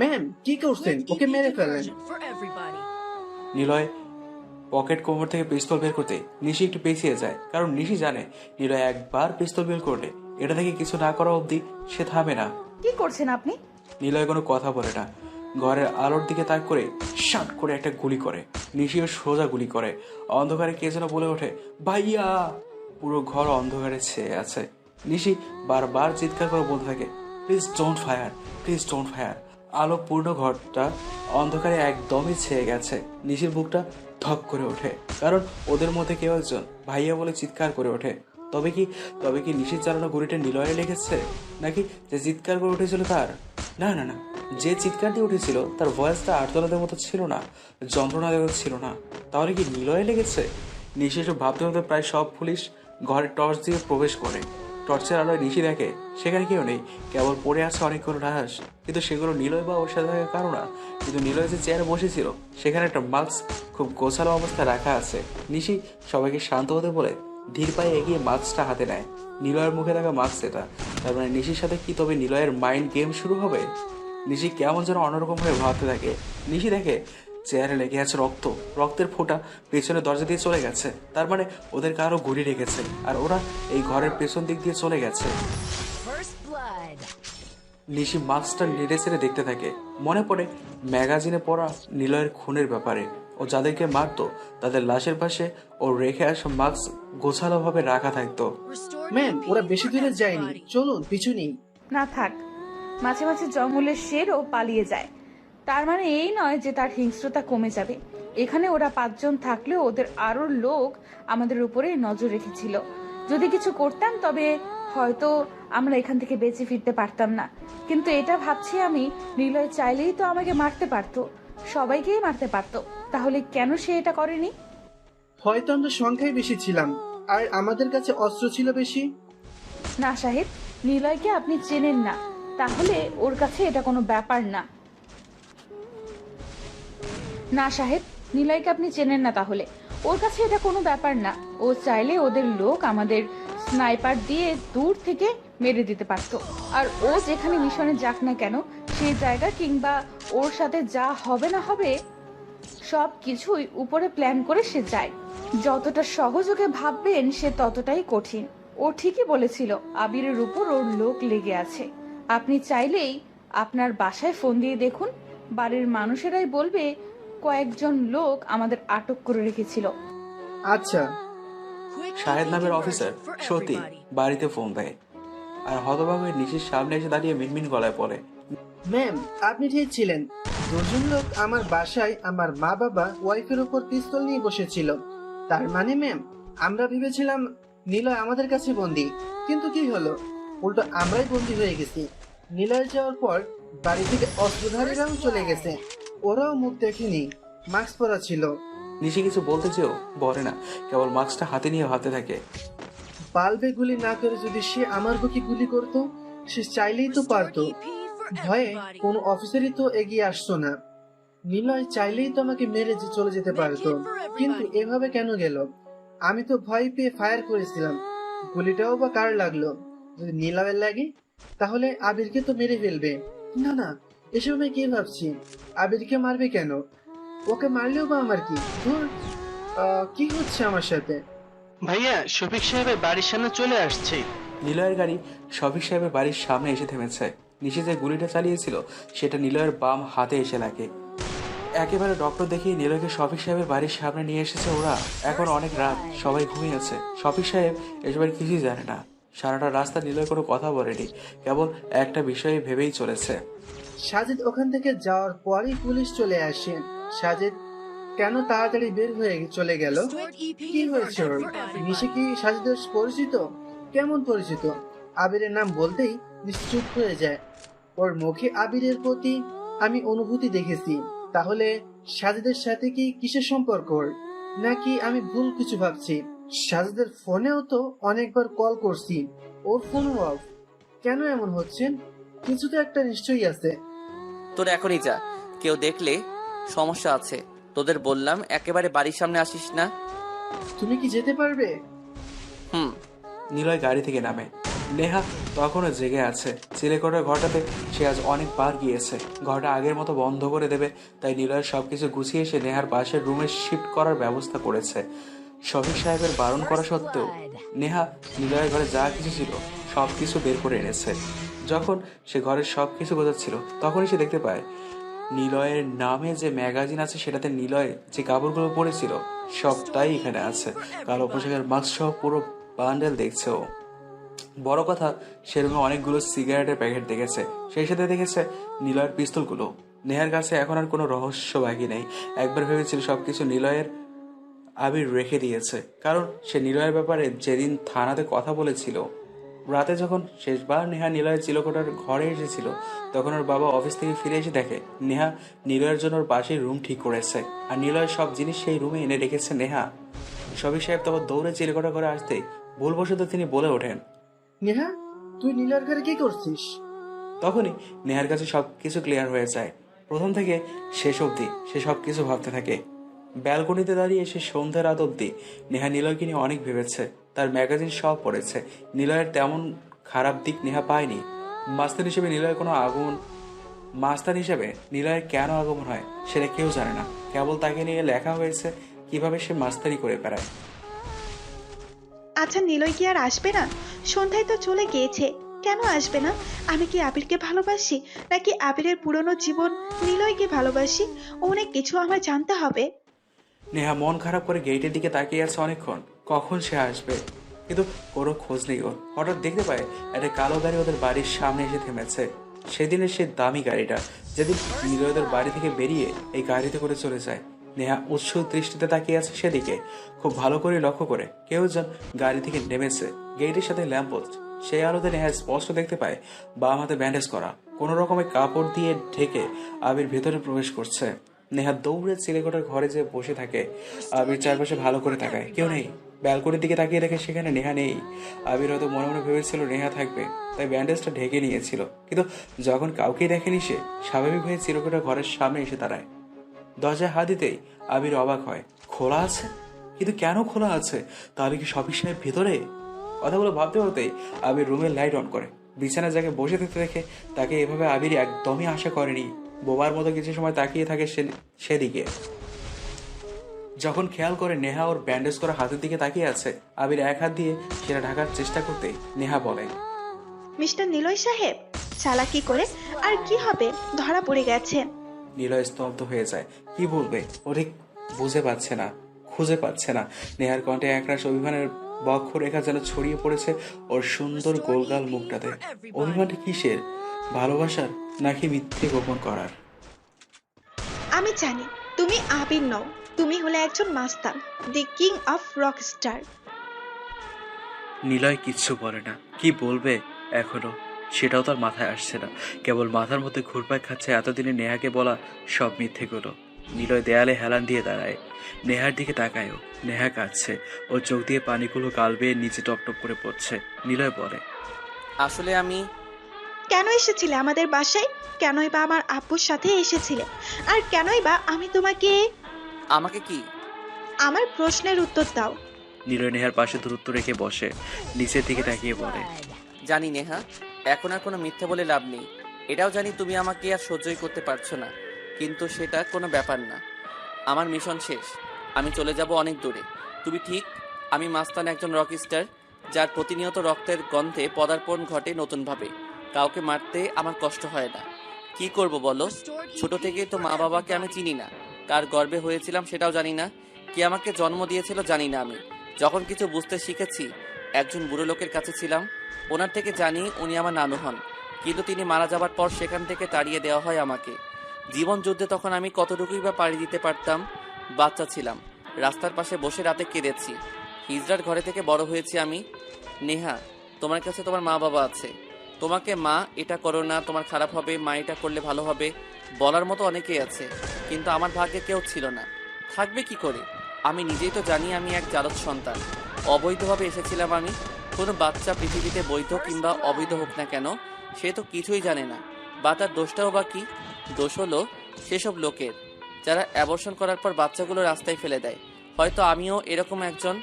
ম্যাম কি করছেন? ওকে মেরে ফেলেন। নিলয় পকেট কোমর থেকে পিস্তল বের করতে নিশি একটু পেছিয়ে যায়, কারণ নিশি জানে নিলয় একবার পিস্তল বের করলে এটা থেকে কিছু না করা অবধি সে থামে না। কি করছেন আপনি? নিলয় কোনো কথা বলে না, ঘরের আলোর দিকে তাক করে শাট করে একটা গুলি করে। নিশিও সোজা গুলি করে। অন্ধকারে কে যেন বলে ওঠে, ভাইয়া! পুরো ঘর অন্ধকারে ছেয়ে আছে। নিশি বারবার চিৎকার করে বলতে থাকে, please don't fire, please don't fire. আলো পূর্ণ ঘরটা অন্ধকারে একদমই ছেয়ে গেছে। নিশির বুকটা ধক করে ওঠে, কারণ ওদের মধ্যে কেউ একজন ভাইয়া বলে চিৎকার করে ওঠে। তবে কি নিশির চালানো গুলিটা নিলয়ে লেগেছে, নাকি যে চিৎকার করে উঠেছিল তার? না না না, যে চিৎকার দিয়ে উঠেছিল তার ভয়েসটা আর্তনাদের মতো ছিল না, যন্ত্রণাদায়ক ছিল না। তাহলে কি নিলয়ে লেগেছে? নিশি এসব ভাবতে ভাবতে প্রায় সব পুলিশ ঘরে টর্চ দিয়ে প্রবেশ করে। টর্চের আলোয় নিশি দেখে সেখানে কেউ নেই, কেবল পড়ে আছে অনেকগুলো লাশ। কিন্তু সেগুলো নিলয় বা ওর সাথে থাকার কারণ না। কিন্তু নিলয় যে চেয়ারে বসেছিল সেখানে একটা মাস্ক খুব গোছালো অবস্থায় রাখা আছে। নিশি সবাইকে শান্ত হতে বলে ধীর পায়ে এগিয়ে মাস্কটা হাতে নেয়। নিলয়ের মুখে থাকা মাস্ক এটা। তার মানে নিশির সাথে কি তবে নিলয়ের মাইন্ড গেম শুরু হবে? নিশি কেমন যেন অন্যরকম ভাবে ভাবতে থাকে। নিশি দেখে চেয়ারে লেগে আছে রক্ত, রক্তের ফোঁটা পেছনে দরজা দিয়ে চলে গেছে। তার মানে ওদের কারো গুলি রেখেছে, আর ওরা এই ঘরের পেছন দিক দিয়ে চলে গেছে। নিশি মাস্কটা নেড়ে ছেড়ে দেখতে থাকে। মনে পড়ে ম্যাগাজিনে পড়া নিলয়ের খুনের ব্যাপারে। ও যাদেরকে মারতো তাদের লাশের পাশে ও রেখে আসা মাস্ক গোছালোভাবে রাখা থাকতো। ম্যাম ওরা বেশি দূরে যায়নি, চলুন পিছু নেই। না থাক, মাঝে মাঝে জঙ্গলের শেরও পালিয়ে যায়, তার মানে এই নয় যে তার হিংস্রতা কমে যাবে। এখানে ওরা 5 জন থাকলেও ওদের আরো লোক আমাদের উপরে নজর রেখেছিল। যদি কিছু করতাম তবে হয়তো আমরা এখান থেকে বেঁচে ফিরতে পারতাম না। কিন্তু এটা ভাবছি আমি, নিলয় চাইলেই তো আমাকে মারতে পারতো, সবাইকেই মারতে পারতো। তাহলে কেন সে এটা করেনি? হয়তো আমরা সংখ্যায় বেশি ছিলাম আর আমাদের কাছে অস্ত্র ছিল বেশি। না সাহেব, নিলয়কে আপনি চেনেন না, তাহলে ওর কাছে এটা কোনো ব্যাপার না। না সাহেব, নিলয়কে আপনি চেনেন না, তাহলে ওর কাছে এটা কোনো ব্যাপার না। ও চাইলে ওদের লোক আমাদের স্নাইপার দিয়ে দূর থেকে মেরে দিতে পারতো। আর ও যেখানে মিশনে যাক না কেন, সেই জায়গা কিংবা ওর সাথে যা হবে না হবে সব কিছুই উপরে প্ল্যান করে সে যায়। যতটা সহজ ওকে ভাববেন সে ততটাই কঠিন। ও ঠিকই বলেছিল, আবিরের উপর ওর লোক লেগে আছে। আপনি চাইলেই আপনার বাসায় ফোন দিয়ে দেখুন, বাড়ির মানুষেরাই বলবে কয়েকজন লোক আমাদের আটক করে রেখেছিল। আচ্ছা। শাহেদ নামের অফিসার সত্যি বাড়িতে ফোন দেয়, আর হতভাবে নিশির সামনে এসে দাঁড়িয়ে মিনমিন গলায় পড়ে, ম্যাম আপনি ঠিক ছিলেন। 2 জন লোক আমার বাসায় আমার মা বাবা ওয়াইফের উপর পিস্তল নিয়ে বসেছিল। তার মানে ম্যাম আমরা ভেবেছিলাম নিলয় আমাদের কাছে বন্দী, কিন্তু কি হলো, উল্টো আমরাই বন্দী হয়ে গেছি। নিলয় যাওয়ার পর বাড়ি থেকে অস্ত্রধারীরাও চলে গেছে। ওরাও মুখ দেখেনি, মাস্ক পরা ছিল। নিশি কিছু বলতে চেয়েও বলে না, কেবল মাস্কটা হাতে নিয়ে ভাবতে থাকে। বাল্বে গুলি না করে যদি সে আমার বুকে গুলি করতো, সে চাইলেই তো পারতো। ভয়ে কোনো অফিসারই তো এগিয়ে আসতো না। নিলয় চাইলেই তো আমাকে মেরে চলে যেতে পারতো, কিন্তু এভাবে কেন গেল? আমি তো ভয় পেয়ে ফায়ার করেছিলাম। গুলিটাও বা কার লাগলো? যদি নিলয়ের লাগে তাহলে আবিরকে তো মেরে ফেলবে। না না, এসব আমি কি ভাবছি? আবিরকে মারবে কেন? ওকে মারলেও বা আমার কি? ধুর, কি হচ্ছে আমার সাথে? ভাইয়া শফিক সাহেবের বাড়ির সামনে চলে আসছে। নিলয়ের গাড়ি শফিক সাহেবের বাড়ির সামনে এসে থেমেছে। নিশি যে গুলিটা চালিয়েছিল সেটা নিলয়ের বাম হাতে এসে লাগে। একেবারে ডক্টর দেখিয়ে নিলয়কে শফিক সাহেবের বাড়ির সামনে নিয়ে এসেছে ওরা। এখন অনেক রাত, সবাই ঘুমিয়েছে। শফিক সাহেব এসবের কিছুই জানে না। সারাটা রাস্তা নিলয় কোনো কথা বলেনি, কেবল একটা বিষয়ে ভেবেই চলেছে। সাজিদ ওখান থেকে যাওয়ার পরই পুলিশ চলে আসে। সাজিদ কেন তাড়াতাড়ি বের হয়ে চলে গেল? কি হয়েছে ওর? নিশি কি সাজিদের পরিচিত? কেমন পরিচিত? আবিরের নাম বলতেই নিশ্চুপ হয়ে যায়। ওর মুখে আবিরের প্রতি আমি অনুভূতি দেখেছি, তাহলে সাজিদের সাথে কি কিসের সম্পর্ক ওর? নাকি আমি ভুল কিছু ভাবছি? সাজিদের ফোনেও তো অনেকবার কল করছি, ওর ফোন অফ। কেন এমন হচ্ছে? কিছু তো একটা নিশ্চয়ই আছে। তোর এখনই যা, কেউ দেখলে সমস্যা আছে। তোদের বললাম একেবারে বাড়ির সামনে আসিস না। তুমি কি যেতে পারবে? হুম। নিলয় গাড়ি থেকে নামে। নেহা তখনও জেগে আছে। চিলেকোঠার ঘরটাতে সে আজ অনেকবার গিয়েছে। ঘরটা আগের মতো বন্ধ করে দেবে, তাই নিলয়ের সবকিছু গুছিয়ে সে নেহার পাশের রুমে শিফট করার ব্যবস্থা করেছে। শফিক সাহেবের বারণ করা সত্ত্বেও নেহা নিলয়ের ঘরে যা কিছু ছিল সব কিছু বের করে এনেছে। যখন সে ঘরের সব কিছু গোছাচ্ছিল তখনই সে দেখতে পায় নিলয়ের নামে যে ম্যাগাজিন আছে সেটাতে নিলয় যে কাপড়গুলো পরেছিল সবটাই এখানে আছে। কালো পোশাকের মাস্ক সহ পুরো বান্ডেল দেখছে ও। বড় কথা, সে রুমে অনেকগুলো সিগারেটের প্যাকেট দেখেছে, সেই সাথে দেখেছে নিলয়ের পিস্তলগুলো। নেহার কাছে এখন আর কোনো রহস্য বাকি নেই। একবার ভেবেছিল সবকিছু নিলয়ের আবির রেখে দিয়েছে, কারণ সে নিলয়ের ব্যাপারে যেদিন থানাতে কথা বলেছিল। রাতে যখন শেষবার নেহা নিলয়ের চিলেকোঠার ঘরে এসেছিল তখন ওর বাবা অফিস থেকে ফিরে এসে দেখে নেহা নিলয়ের জন্য ওর পাশেই রুম ঠিক করেছে, আর নিলয়ের সব জিনিস সেই রুমে এনে রেখেছে নেহা। শফিক সাহেব তখন দৌড়ে চিলেকোঠার ঘরে আসতেই ভুলবশত তিনি বলে ওঠেন, নেহা, তুই নীলার ঘরে কি করছিস? তখনই নেহার কাছে সবকিছু ক্লিয়ার হয়ে যায়। প্রথম থেকে শেষ অবধি সে সবকিছু ভাবতে থাকে। ব্যালকনিতে দাঁড়িয়ে সে সন্ধ্যা রাত অবধি নেহা নিলয়কে নিয়ে অনেক ভেবেছে। তার ম্যাগাজিন সব পড়েছে। নিলয়ের তেমন খারাপ দিক নেহা পায়নি। মাস্তান হিসেবে নিলয়ের কোনো আগমন মাস্তান হিসেবে নিলয়ের কেন আগমন হয় সেটা কেউ জানে না। কেবল তাকে নিয়ে লেখা হয়েছে কিভাবে সে মাস্তানি করে বেড়ায়। আচ্ছা, নিলয় কি আর আসবে না? সন্ধ্যায় তো চলে গিয়েছে, কেন আসবে না? আমি কি আবিরকে ভালোবাসি, নাকি আবিরের পুরনো জীবন নিলয়কে ভালোবাসি? অনেক কিছু আমার জানতে হবে। নেহা মন খারাপ করে গেটের দিকে তাকিয়ে আছে অনেকক্ষণ, কখন সে আসবে, কিন্তু কোনো খোঁজ নেই ওর। হঠাৎ দেখতে পায় একটা কালো গাড়ি ওদের বাড়ির সামনে এসে থেমেছে। সেদিনের সে দামি গাড়িটা যেদিন নিলয়দের বাড়ি থেকে বেরিয়ে এই গাড়িতে করে চলে যায়। নেহা উৎসুক দৃষ্টিতে তাকিয়ে আছে সেদিকে। খুব ভালো করে লক্ষ্য করে কেউ যেন গাড়ি থেকে নেমেছে। গেটের সাথে ল্যাম্পপোস্ট, সেই আলোতে নেহা স্পষ্ট দেখতে পায় বাম হাতে ব্যান্ডেজ করা কোনো রকমের কাপড় দিয়ে ঢেকে আবির ভেতরে প্রবেশ করছে। নেহা দৌড়ে চিলেকোঠার ঘরে যে বসে থাকে। আবির চারপাশে ভালো করে তাকায়, কেউ নেই। ব্যালকনির দিকে তাকিয়ে দেখে সেখানে নেহা নেই। আবির হয়তো মনে মনে ভেবেছিল নেহা থাকবে, তাই ব্যান্ডেজটা ঢেকে নিয়েছিল। কিন্তু যখন কাউকেই দেখেনি সে স্বাভাবিক হয়ে চিলেকোঠার ঘরের সামনে এসে দাঁড়ায়। দরজায় হাত দিতেই আবির অবাক হয়, খোলা আছে। কিন্তু কেন খোলা আছে? তাহলে কি শফিক সাহেব ভেতরে? কথাগুলো ভাবতে হতেই আবির রুমের লাইট অন করে। বিছানায় যাকে বসে থাকতে দেখে তাকে এভাবে আবির একদমই আশা করেনি। বোবার মতো কিছু সময় তাকিয়ে থাকে সেদিকে। যখন খেয়াল করে নেহা ওর ব্যান্ডেজ করা হাতের দিকে তাকিয়ে আছে, আবির এক হাত দিয়ে সেটা ঢাকার চেষ্টা করতেই নেহা বলে, মিস্টার নিলয় সাহেব, চালাকি করে আর কি হবে, ধরা পড়ে গেছেন। নিলয় স্তব্ধ হয়ে যায়। কি বলবে ও ঠিক বুঝে পাচ্ছে না, খুঁজে পাচ্ছে না। নেহার কণ্ঠে একরাশ অভিমানের বক্ষরেখা যেন ছড়িয়ে পড়েছে ওর সুন্দর গোলগাল মুখটাতে। অভিমানটা কিসের? ভালোবাসার নাকি মিথ্যে গোপন করার? আমি জানি তুমি আবির নও, তুমি হলে একজন মাস্তান, the king of Rockstar. Niloy কিচ্ছু বলে না। কি বলবে এখনো সেটাও তার মাথায় আসছে না। কেবল মাথার মধ্যে ঘুরপাক খাচ্ছে এতদিনে নেহাকে বলা সব মিথ্যেগুলো। নিলয় দেয়ালে হেলান দিয়ে দাঁড়ায়, নেহার দিকে তাকায়ও। নেহা কাঁদছে, ওর চোখ দিয়ে পানিগুলো গাল বেয়ে নিচে টপটপ করে পড়ছে। নিলয় বলে, আসলে আমি কেন এসেছিলে আমাদের বাসায়? কেনই বা আমার আব্বুর সাথে এসেছিলে? আর কেনই বা আমি তোমাকে? আমাকে কি? আমার প্রশ্নের উত্তর দাও। নিলয় নেহার পাশে দূরত্ব রেখে বসে, নিচের দিকে তাকিয়ে বলে, জানি নেহা, এখন আর কোনো মিথ্যে বলে লাভ নেই। এটাও জানি তুমি আমাকে আর সহ্যই করতে পারছো না, কিন্তু সেটা কোনো ব্যাপার না। আমার মিশন শেষ, আমি চলে যাব অনেক দূরে। তুমি ঠিক, আমি মাস্তান একজন রকস্টার, যার প্রতিনিয়ত রক্তের গন্ধে পদার্পণ ঘটে নতুনভাবে। কাউকে মারতে আমার কষ্ট হয় না। কি করব বলো? ছোট থেকেই তো মা বাবাকে আমি চিনি না, কার গর্ভে হয়েছিলাম সেটাও জানি না, কে আমাকে জন্ম দিয়েছিল জানি না। আমি যখন কিছু বুঝতে শিখেছি একজন বুড়ো লোকের কাছে ছিলাম। ওনার থেকে জানি উনি আমার নানু হন, কিন্তু তিনি মারা যাবার পর সেখান থেকে তাড়িয়ে দেওয়া হয় আমাকে। জীবন যুদ্ধে তখন আমি কতটুকুই বা পাড়ি দিতে পারতাম। বাচ্চা ছিলাম, রাস্তার পাশে বসে রাতে কেঁদেছি। হিজড়ার ঘরে থেকে বড় হয়েছি আমি। নেহা, তোমার কাছে তোমার মা বাবা আছে, তোমাকে মা এটা করো না, তোমার খারাপ হবে, মা এটা করলে ভালো হবে বলার মতো অনেকেই আছে, কিন্তু আমার ভাগ্যে কেউ ছিল না। থাকবে কি করে? আমি নিজেই তো জানি আমি এক জারজ সন্তান। অবৈধভাবে এসেছিলাম আমি। কোনো বাচ্চা পৃথিবীতে বৈধ কিংবা অবৈধ হোক না কেন, সে তো কিছুই জানে না। বা তার দোষটাও বা কি? দোষ হলো সেসব লোকের যারা অ্যাবর্শন করার পর বাচ্চাগুলো রাস্তায় ফেলে দেয়। হয়তো আমিও এরকম একজন।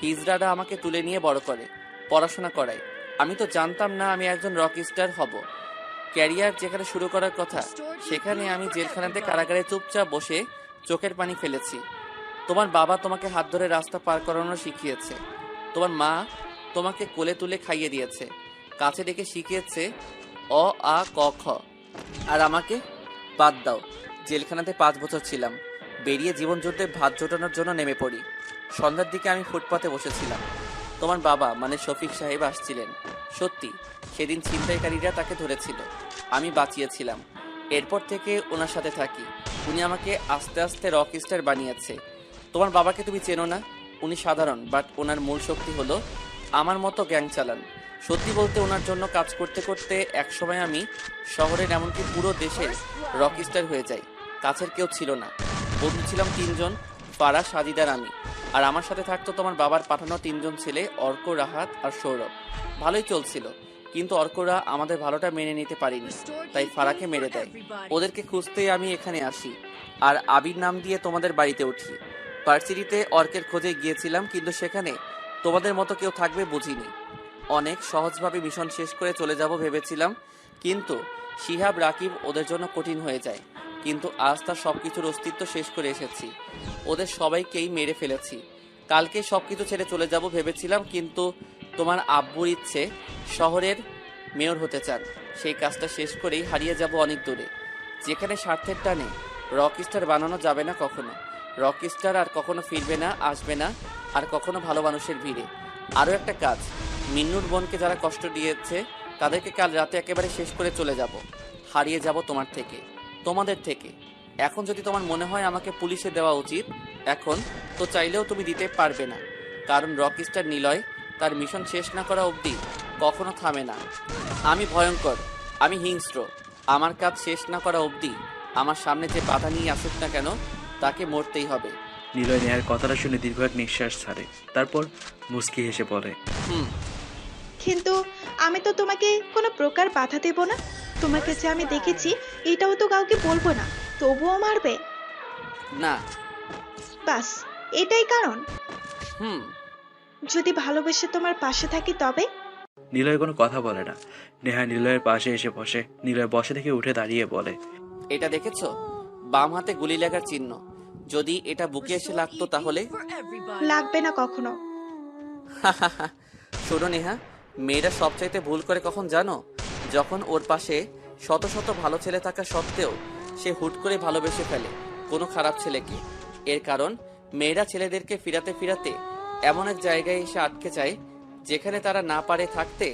হিজড়ারা আমাকে তুলে নিয়ে বড় করে, পড়াশোনা করায়। আমি তো জানতাম না আমি একজন রক স্টার হব। ক্যারিয়ার যেখানে শুরু করার কথা, সেখানে আমি জেলখানাতে কারাগারে চুপচাপ বসে চোখের পানি ফেলেছি। তোমার বাবা তোমাকে হাত ধরে রাস্তা পার করানো শিখিয়েছে। তোমার মা তোমাকে কোলে তুলে খাইয়ে দিয়েছে, কাছে ডেকে শিখিয়েছে অ আ ক খ। আর আমাকে বাদ দাও, জেলখানাতে 5 বছর ছিলাম। বেরিয়ে জীবনযুদ্ধে ভাত জোটানোর জন্য নেমে পড়ি। সন্ধ্যার দিকে আমি ফুটপাতে বসেছিলাম। তোমার বাবা মানে শফিক সাহেব আসছিলেন। সত্যি সেদিন ছিনতাইকারীরা তাকে ধরেছিল, আমি বাঁচিয়েছিলাম। এরপর থেকে ওনার সাথে থাকি। উনি আমাকে আস্তে আস্তে রক স্টার বানিয়েছে। তোমার বাবাকে তুমি চেনো না? উনি সাধারণ, বাট ওনার মূল শক্তি হলো আমার মতো গ্যাং চালান। সত্যি বলতে ওনার জন্য কাজ করতে করতে একসময় আমি শহরের এমনকি পুরো দেশের রক স্টার হয়ে যাই। কাছের কেউ ছিল না। বন্ধু ছিলাম 3 জন, ফারা, সাজিদার, আমি। আর আমার সাথে থাকতো তোমার বাবার পাঠানো 3 জন ছেলে, অর্ক, রাহাত আর সৌরভ। ভালোই চলছিল, কিন্তু অর্করা আমাদের ভালোটা মেনে নিতে পারিনি, তাই ফারাকে মেরে দেয়। ওদেরকে খুঁজতেই আমি এখানে আসি আর আবির নাম দিয়ে তোমাদের বাড়িতে উঠি। ভার্সিটিতে অর্কের খোঁজে গিয়েছিলাম, কিন্তু সেখানে তোমাদের মতো কেউ থাকবে বুঝিনি। অনেক সহজভাবে মিশন শেষ করে চলে যাব ভেবেছিলাম, কিন্তু শিহাব, রাকিব ওদের জন্য কঠিন হয়ে যায়। কিন্তু আজ তার সবকিছুর অস্তিত্ব শেষ করে এসেছি। ওদের সবাইকেই মেরে ফেলেছি। কালকে সবকিছু ছেড়ে চলে যাব ভেবেছিলাম, কিন্তু তোমার আব্বুর ইচ্ছে শহরের মেয়র হতে চান। সেই কাজটা শেষ করেই হারিয়ে যাব অনেক দূরে, যেখানে স্বার্থের টানে রক স্টার বানানো যাবে না কখনো। রক স্টার আর কখনো ফিরবে না, আসবে না আর কখনো ভালো মানুষের ভিড়ে। আরও একটা কাজ, মিন্নুর বোনকে যারা কষ্ট দিয়েছে তাদেরকে কাল রাতে একেবারে শেষ করে চলে যাব। হারিয়ে যাব তোমার থেকে, তোমাদের থেকে। এখন যদি তোমার মনে হয় আমাকে পুলিশে দেওয়া উচিত এখন, তো চাইলেও তুমি দিতে পারবে না, কারণ রক স্টার নিলয় তার মিশন শেষ না করা অবধি কখনো থামে না। আমি ভয়ঙ্কর, আমি হিংস্র। আমার কাজ শেষ না করা অবধি আমার সামনে যে বাধা নিয়ে আসুক না কেন, তাকে মরতেই হবে। নিলয় নেহার কথাটা শুনে দীর্ঘ এক নিঃশ্বাস ছাড়ে, তারপর মুচকি হেসে বলে, কিন্তু আমি তো তোমাকে কোনো প্রকার বাধা দেব না। তোমাকে যে আমি দেখেছি এটাও তো কাউকে বলবো না, তবুও মারবে? না। বাস এটাই কারণ? হুম। যদি ভালোবেসে তোমার পাশে থাকি তবে? নিলয় কোনো কথা বলে না। নেহা নিলয়ের পাশে এসে বসে। নিলয় বসে থেকে উঠে দাঁড়িয়ে বলে, এটা দেখেছো? বাম হাতে গুলি লাগার চিহ্ন। যদি এটা বুকে এসে লাগতো তাহলে? লাগবে না কখনো। শোনো নেহা, মেয়েরা সবচাইতে ভুল করে কখন জানো? যখন ওর পাশে শত শত ভালো ছেলে থাকা সত্ত্বেও সে হুট করে ভালোবেসে ফেলে কোনো খারাপ ছেলেকে। এর কারণ মেয়েরা ছেলেদেরকে ফিরাতে ফিরাতে এমন এক জায়গায় এসে আটকে যায় যেখানে তারা না পারে থাকতে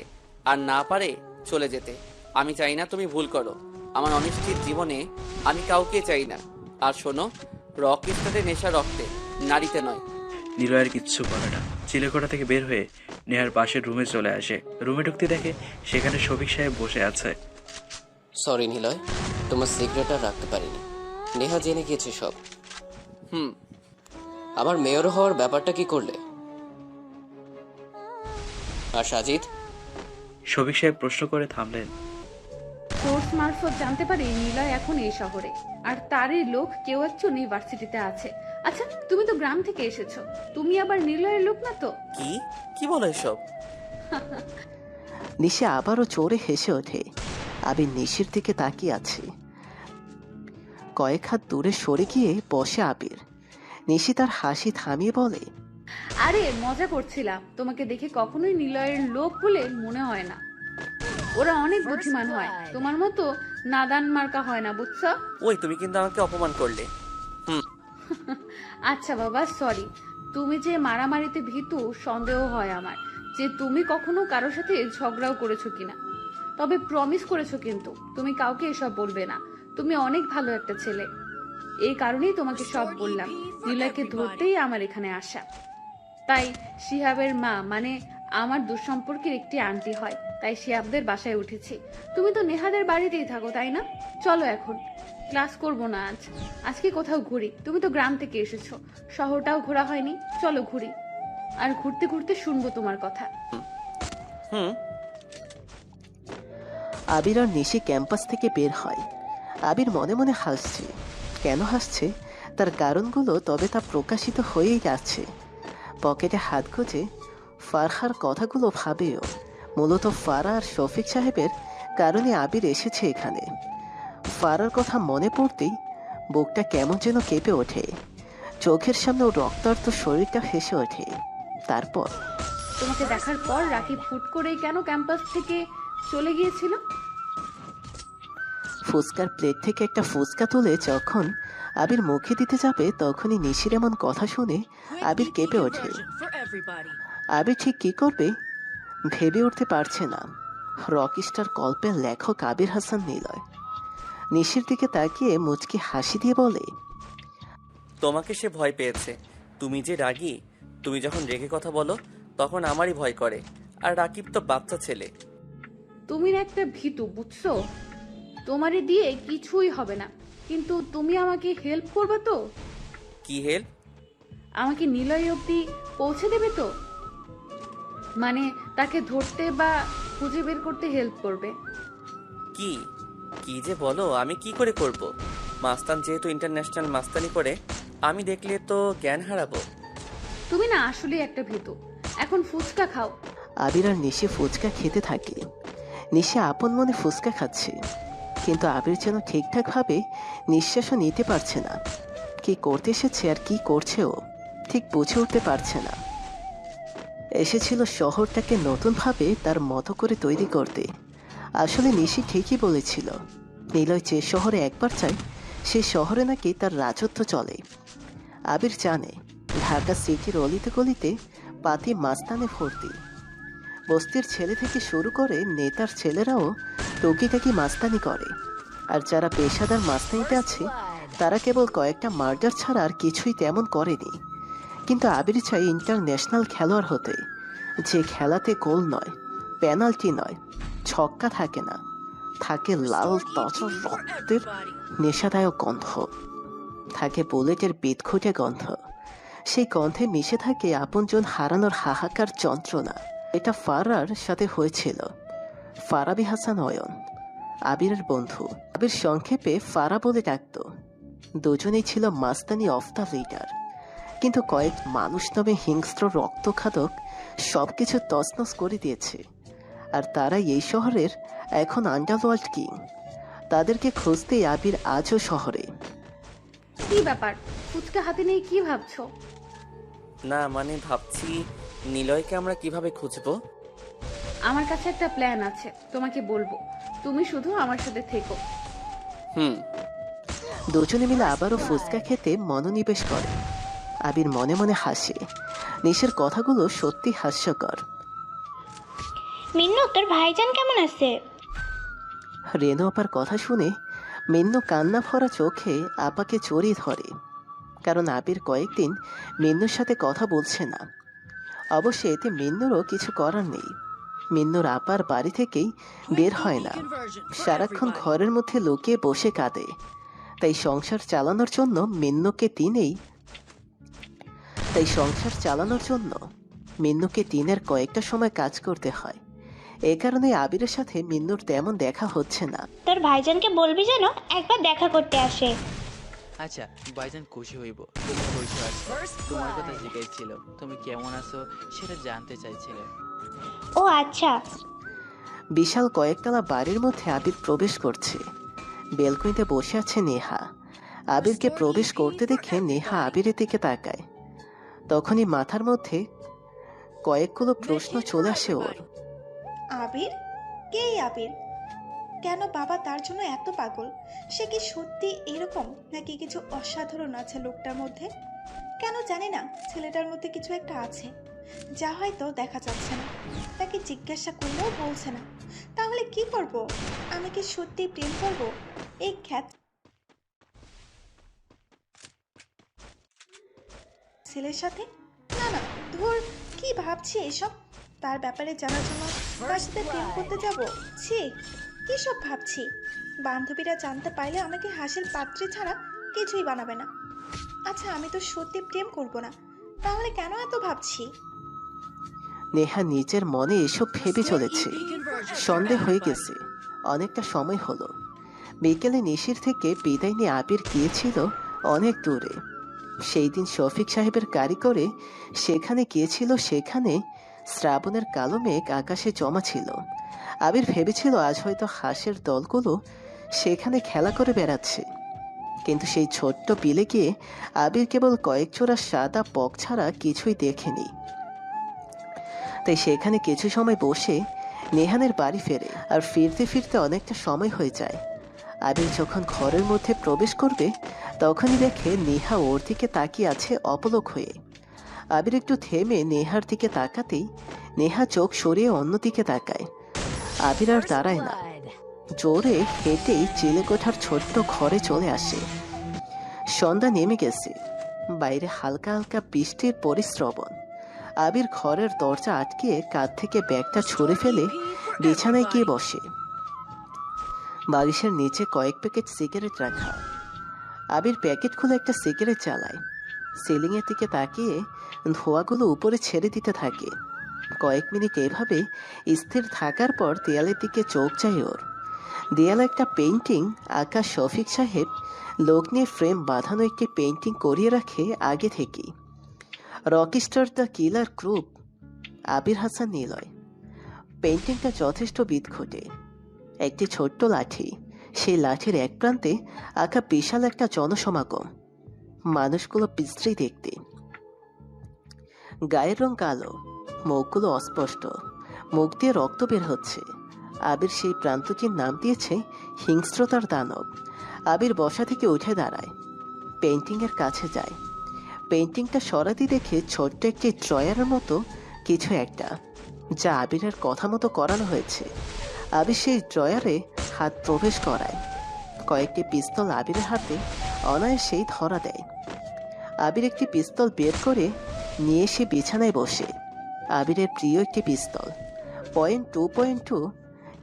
আর না পারে চলে যেতে। আমি চাই না তুমি ভুল করো। আমার অনিশ্চিত জীবনে আমি কাউকে চাই না। আর শোনো, রক স্টারের নেশা রক্তে, নারীতে নয়। নিলয়ের কিচ্ছু বলে না। চিলেকোঠা থেকে বের হয়ে নেহার পাশের রুমে চলে আসে। রুমে ঢুকতে দেখে সেখানে শফিক সাহেব বসে আছে। সরি নিলয়, তোমার সিক্রেট আর রাখতে পারিনি। নেহা জেনে গিয়েছে সব। আমার মেয়র হওয়ার ব্যাপারটা কি করলে? আর সাজিদ? শফিক সাহেব প্রশ্ন করে থামলেন। সোর্স মারফত জানতে পারি নিলয় এখন এই শহরে, আর তারই লোক কেউ একজন ইউনিভার্সিটিতে আছে। আচ্ছা, তুমি তো গ্রাম থেকে এসেছো, তুমি আবার নিলয়ের লোক না তো? কি কি বলো এসব? নিশি আবারও চোরে হেসে ওঠে। আমি নিশির দিকে তাকিয়ে আছি। কয়েক হাত দূরে সরে গিয়ে বসে আবির। নিশি তার হাসি থামিয়ে বলে, আরে মজা করছিলাম, তোমাকে দেখে কখনোই নিলয়ের লোক বলে মনে হয় না। ওরা অনেক বুদ্ধিমান হয়, তোমার মতো নাদান মার্কা হয় না, বুঝছো? ওই তুমি কিন্তু আমাকে অপমান করলে। আচ্ছা বাবা, সরি। তুমি যে মারামারিতে ভীতু, সন্দেহ হয় আমার যে তুমি কখনো কারোর সাথে ঝগড়াও করেছো কিনা। তবে প্রমিস করেছো কিন্তু তুমি কাউকে এসব বলবে না। তুমি অনেক ভালো একটা ছেলে, এই কারণেই তোমাকে সব বললাম। নিলয়কে ধরতেই আমার এখানে আসা। তাই শিহাবের মা মানে আমার দুঃসম্পর্কের একটি আন্টি হয়, তাই শিহাবদের বাসায় উঠেছি। তুমি তো নেহাদের বাড়িতেই থাকো, তাই না? চলো এখন ক্লাস করব না আজকে কোথাও ঘুরি। তুমি তো গ্রাম থেকে এসেছো, শহরটাও ঘোরা হয়নি, চলো ঘুরি। আর ঘুরতে ঘুরতে শুনবো তোমার কথা। হুম। আবির আর নিশি ক্যাম্পাস থেকে বের হয়। আবির মনে মনে হাসছে। কেন হাসছে তার কারণগুলো তবে তা প্রকাশিত হয়েই যাচ্ছে। পকেটে হাত গুজে ফারহার কথাগুলো ভাবেও। মূলত ফারা আর শফিক সাহেবের কারণে আবির এসেছে এখানে। ফারার কথা মনে পড়তেই বুকটা কেমন যেন কেঁপে ওঠে। চোখের সামনে ওর রক্তাক্ত শরীরটা ভেসে ওঠে। তারপর তোমাকে দেখার পর রাকিব ফুট করেই কেন ক্যাম্পাস থেকে চলে গিয়েছিল? ফুচকার প্লেট থেকে একটা ফুচকা তুলে যখন আবির মুখে দিতে যাবে তখনই নিশির এমন কথা শুনে আবির কেঁপে ওঠে। আবির ঠিক কি করবে ভেবে উঠতে পারছে না। রকস্টার গল্পের লেখক আবির হাসান নিলয় নিশির দিকে তাকিয়ে মুচকি হাসি দিয়ে বলে, তোমাকে সে ভয় পেয়েছে। তুমি যে রাগী, তুমি যখন রেগে কথা বলো তখন আমারই ভয় করে। আর রাকিব তো বাচ্চা ছেলে। তুমি না একটা ভীতু, বুঝছো? তোমারে দিয়ে কিছুই হবে না, কিন্তু তুমি আমাকে হেল্প করবে তো? কি হেল্প? আমাকে নিলয় অবধি পৌঁছে দেবে তো? মানে তাকে ধরতে বা খুঁজে বের করতে হেল্প করবে। কি কি যে বলো, আমি কি করে করব? মাস্তান যেহেতু ইন্টারন্যাশনাল মাস্তানি করে, আমি দেখলে তো জ্ঞান হারাবো। তুমি না আসলে একটা ভীতু। এখন ফুচকা খাও। আবির আর নিশি ফুচকা খেতে থাকে। নিশি আপন মনে ফুচকা খাচ্ছে, কিন্তু আবির যেন ঠিকঠাকভাবে নিঃশ্বাসও নিতে পারছে না। কি করতে এসেছে আর কি করছে ও ঠিক বুঝে উঠতে পারছে না। এসেছিল শহরটাকে নতুনভাবে তার মতো করে তৈরি করতে। আসলে নিশি ঠিকই বলেছিল, নিলয় যে শহরে একবার যায় সেই শহরে নাকি তার রাজত্ব চলে। আবির জানে ঢাকা সিটির অলিতে গলিতে পাতি মাস্তানে ভর্তি। বস্তির ছেলে থেকে শুরু করে নেতার ছেলেরাও টুকিটাকি মাস্তানি করে। আর যারা পেশাদার মাস্তানিতে আছে তারা কেবল কয়েকটা মার্ডার ছাড়া আর কিছুই তেমন করেনি। কিন্তু আবির চাই ইন্টারন্যাশনাল খেলোয়াড় হতে, যে খেলাতে গোল নয়, পেনাল্টি নয়, ছক্কা থাকে না, থাকে লাল তাজা রক্তের নেশাদায়ক গন্ধ, থাকে বুলেটের বিদঘুটে গন্ধ। সেই গন্ধে মিশে থাকে আপনজন হারানোর হাহাকার যন্ত্রণা। এটা ফারার সাথে হয়েছিল। ফারাবি হাসান অয়ন আবিরের বন্ধু। আবির সংক্ষেপে ফারা বলে ডাকত। দুজনেই ছিল মাস্তানি অফ দ্য লিডার। কিন্তু কয়েক মানুষ নামে হিংস্র রক্তখাদক সবকিছু তছনছ করে দিয়েছে। আর তারাই এই শহরের এখন আন্ডারওয়ার্ল্ড কিং। তাদেরকে খুঁজতেই আবির আজও শহরে। কি ব্যাপার, ফুচকা হাতে নিয়ে কি ভাবছো? না মানে ভাবছি নিলয়কে আমরা কিভাবে খুঁজবো। আমার কাছে একটা প্ল্যান আছে, তোমাকে বলবো, তুমি শুধু আমার সাথে থেকো। হুম। দুজনে মিলে আবারও ফুচকা খেতে মনোনিবেশ করে। আবির মনে মনে হাসে। নিশের কথাগুলো সত্যি হাস্যকর। মিন্নু, তোর ভাইজান কেমন আছে? রেনু আপার কথা শুনে মিন্নু কান্না ভরা চোখে আপাকে জড়িয়ে ধরে। কারণ আবির কয়েকদিন মিন্নুর সাথে কথা বলছে না। অবশ্য এতে মিন্নুরও কিছু করার নেই। মিন্নুর আপার বাড়ি থেকেই বের হয় না, সারাক্ষণ ঘরের মধ্যে লুকিয়ে বসে কাঁদে। তাই সংসার চালানোর জন্য মিন্নুকে দিনের কয়েকটা সময় কাজ করতে হয়। এ কারণে আবিরের সাথে মিন্নুর তেমন দেখা হচ্ছে না। তোর ভাইজানকে বলবি যেন একবার দেখা করতে আসে। আচ্ছা ভাইজান খুশি হইব তুমি খুশি আছো। তোমার কথা জিজ্ঞাসছিল, তুমি কেমন আছো সেটা জানতে চাইছিলে। ও আচ্ছা। বিশাল কয়েকতলা বাড়ির মধ্যে আবির প্রবেশ করছে। বেলকনিতে বসে আছে নেহা। আবিরকে প্রবেশ করতে দেখে নেহা আবিরের দিকে তাকায়। তখনই মাথার মধ্যে কয়েকগুলো প্রশ্ন চলে আসে ওর। আবির? কে এই আবির? কেন বাবা তার জন্য এত পাগল? সে কি সত্যি এরকম, নাকি কিছু অসাধারণ আছে লোকটার মধ্যে? কেন জানি না, ছেলেটার মধ্যে কিছু একটা আছে যা হয়তো দেখা যাচ্ছে না। তাকে জিজ্ঞাসা করলেও বলছে না। তাহলে কি করব? আমি কি সত্যি প্রেম করব এই খ্যাত ছেলের সাথে? না না, ধুর, কি ভাবছি এসব। তার ব্যাপারে জানার জন্য তার সাথে প্রেম করতে যাব? ছি, কি সব ভাবছি। বান্ধবীরা জানতে পারলে আমাকে হাসির পাত্রে ছাড়া কিছুই বানাবে না। আচ্ছা, আমি তো সত্যি প্রেম করব না, তাহলে কেন এত ভাবছি? নেহা নিজের মনে এসব ভেবে চলেছে। সন্দেহ হয়ে গেছে। অনেকটা সময় হলো। বিকেলে নিশির থেকে বিদায় নিয়ে আবির গিয়েছিল অনেক দূরে। সেই দিন শফিক সাহেবের গাড়ি করে সেখানে গিয়েছিল। সেখানে শ্রাবণের কালো মেঘ আকাশে জমা ছিল। আবির ভেবেছিল আজ হয়তো হাঁসের দলগুলো সেখানে খেলা করে বেড়াচ্ছে, কিন্তু সেই ছোট্ট বিলে গিয়ে আবির কেবল কয়েক জোড়া সাদা বক ছাড়া কিছুই দেখেনি। তাই সেখানে কিছু সময় বসে নেহানের বাড়ি ফেরে। আর ফিরতে ফিরতে অনেকটা সময় হয়ে যায়। আবির যখন ঘরের মধ্যে প্রবেশ করবে তখনই দেখে নেহা ওর দিকে তাকিয়ে আছে অপলক হয়ে। আবির একটু থেমে নেহার দিকে তাকাতেই নেহা চোখ সরিয়ে অন্যদিকে তাকায়। আবির আর দাঁড়ায় না, জোরে হেঁটেই চিলেকোঠার ছোট্ট ঘরে চলে আসে। সন্ধ্যা নেমে গেছে, বাইরে হালকা হালকা বৃষ্টির পরিশ্রবণ। আবির ঘরের দরজা আটকে কাঁধ থেকে ব্যাগটা ছুঁড়ে ফেলে বিছানায় গিয়ে বসে। বালিশের নিচে কয়েক প্যাকেট সিগারেট রাখা। আবির প্যাকেট খুলে একটা সিগারেট জ্বালায়। সিলিংয়ের দিকে তাকিয়ে ধোঁয়াগুলো উপরে ছেড়ে দিতে থাকে। কয়েক মিনিট এভাবে স্থির থাকার পর দেয়ালের দিকে চোখ যায় ওর। দেয়ালে একটা পেইন্টিং আঁকা। শফিক সাহেব লগ্নে ফ্রেম বাঁধানো একটি পেইন্টিং করিয়ে রাখে আগে থেকেই। রকস্টার দ্য কিলার গ্রুপ, আবির হাসান নিলয়। পেইন্টিংটা যথেষ্ট বিদঘটে। একটি ছোট্ট লাঠি, সেই লাঠির এক প্রান্তে আঁকা বিশাল একটা জনসমাগম। মানুষগুলো বিশ্রী দেখতে। গায়ের রং কালো, মুখগুলো অস্পষ্ট, মুখ দিয়ে রক্ত বের হচ্ছে। আবির সেই প্রান্তটির নাম দিয়েছে হিংস্রতার দানব। আবির বসা থেকে উঠে দাঁড়ায়, পেইন্টিংয়ের কাছে যায়। পেইন্টিংটা সরাতে দেখে ছোট্ট একটি ড্রয়ারের মতো কিছু একটা, যা আবিরের কথা মতো করানো হয়েছে। আবির সেই ড্রয়ারে হাত প্রবেশ করায়। কয়েকটি পিস্তল আবিরের হাতে অনায়াসেই ধরা দেয়। আবির একটি পিস্তল বের করে নিয়ে এসে বিছানায় বসে। আবিরের প্রিয় একটি পিস্তল, .2.2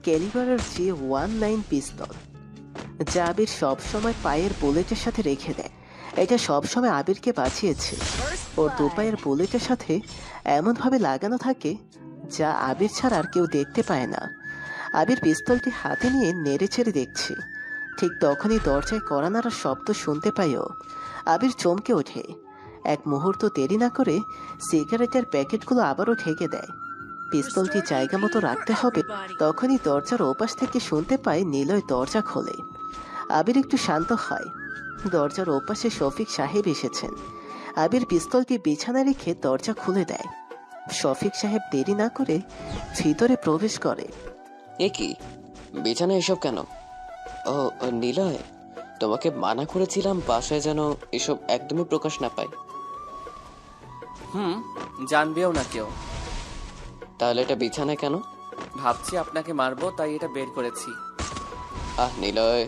ক্যালিবারের G19 পিস্তল, যা আবির সবসময় পায়ের বুলেটের সাথে রেখে দেয়। এটা সবসময় আবিরকে বাঁচিয়েছে। ওর দু পায়ের বুলেটের সাথে এমনভাবে লাগানো থাকে যা আবির ছাড়া আর কেউ দেখতে পায় না। আবির পিস্তলটি হাতে নিয়ে নেড়ে ছেড়ে দেখছে। ঠিক তখনই দরজায় কড়া নাড়ার শব্দ শুনতে পাইও। আবির চমকে ওঠে। এক মুহূর্ত দেরি না করে সিগারেটের প্যাকেটগুলো আবারও ঢেকে দেয়। পিস্তলটি জায়গা মতো রাখতে হবে, তখনই দরজার ওপাশ থেকে শুনতে পায় নিলয় দরজা খোলে। আবির একটু শান্ত হয়। দরজার ওপাশে শফিক সাহেব এসেছেন। আবির পিস্তলটি বিছানা রেখে দরজা খুলে দেয়। শফিক সাহেব দেরি না করে ভিতরে প্রবেশ করে। এ কি, বিছানায় এসব কেন? ও নিলয়, তোমাকে মানা করেছিলাম বাসায় যেন এসব একদমই প্রকাশ না পায়। জানবেও না কেউ। তাহলে এটা বিছানায় কেন? ভাবছি আপনাকে মারবো, তাই এটা বের করেছি। আহ নিলয়,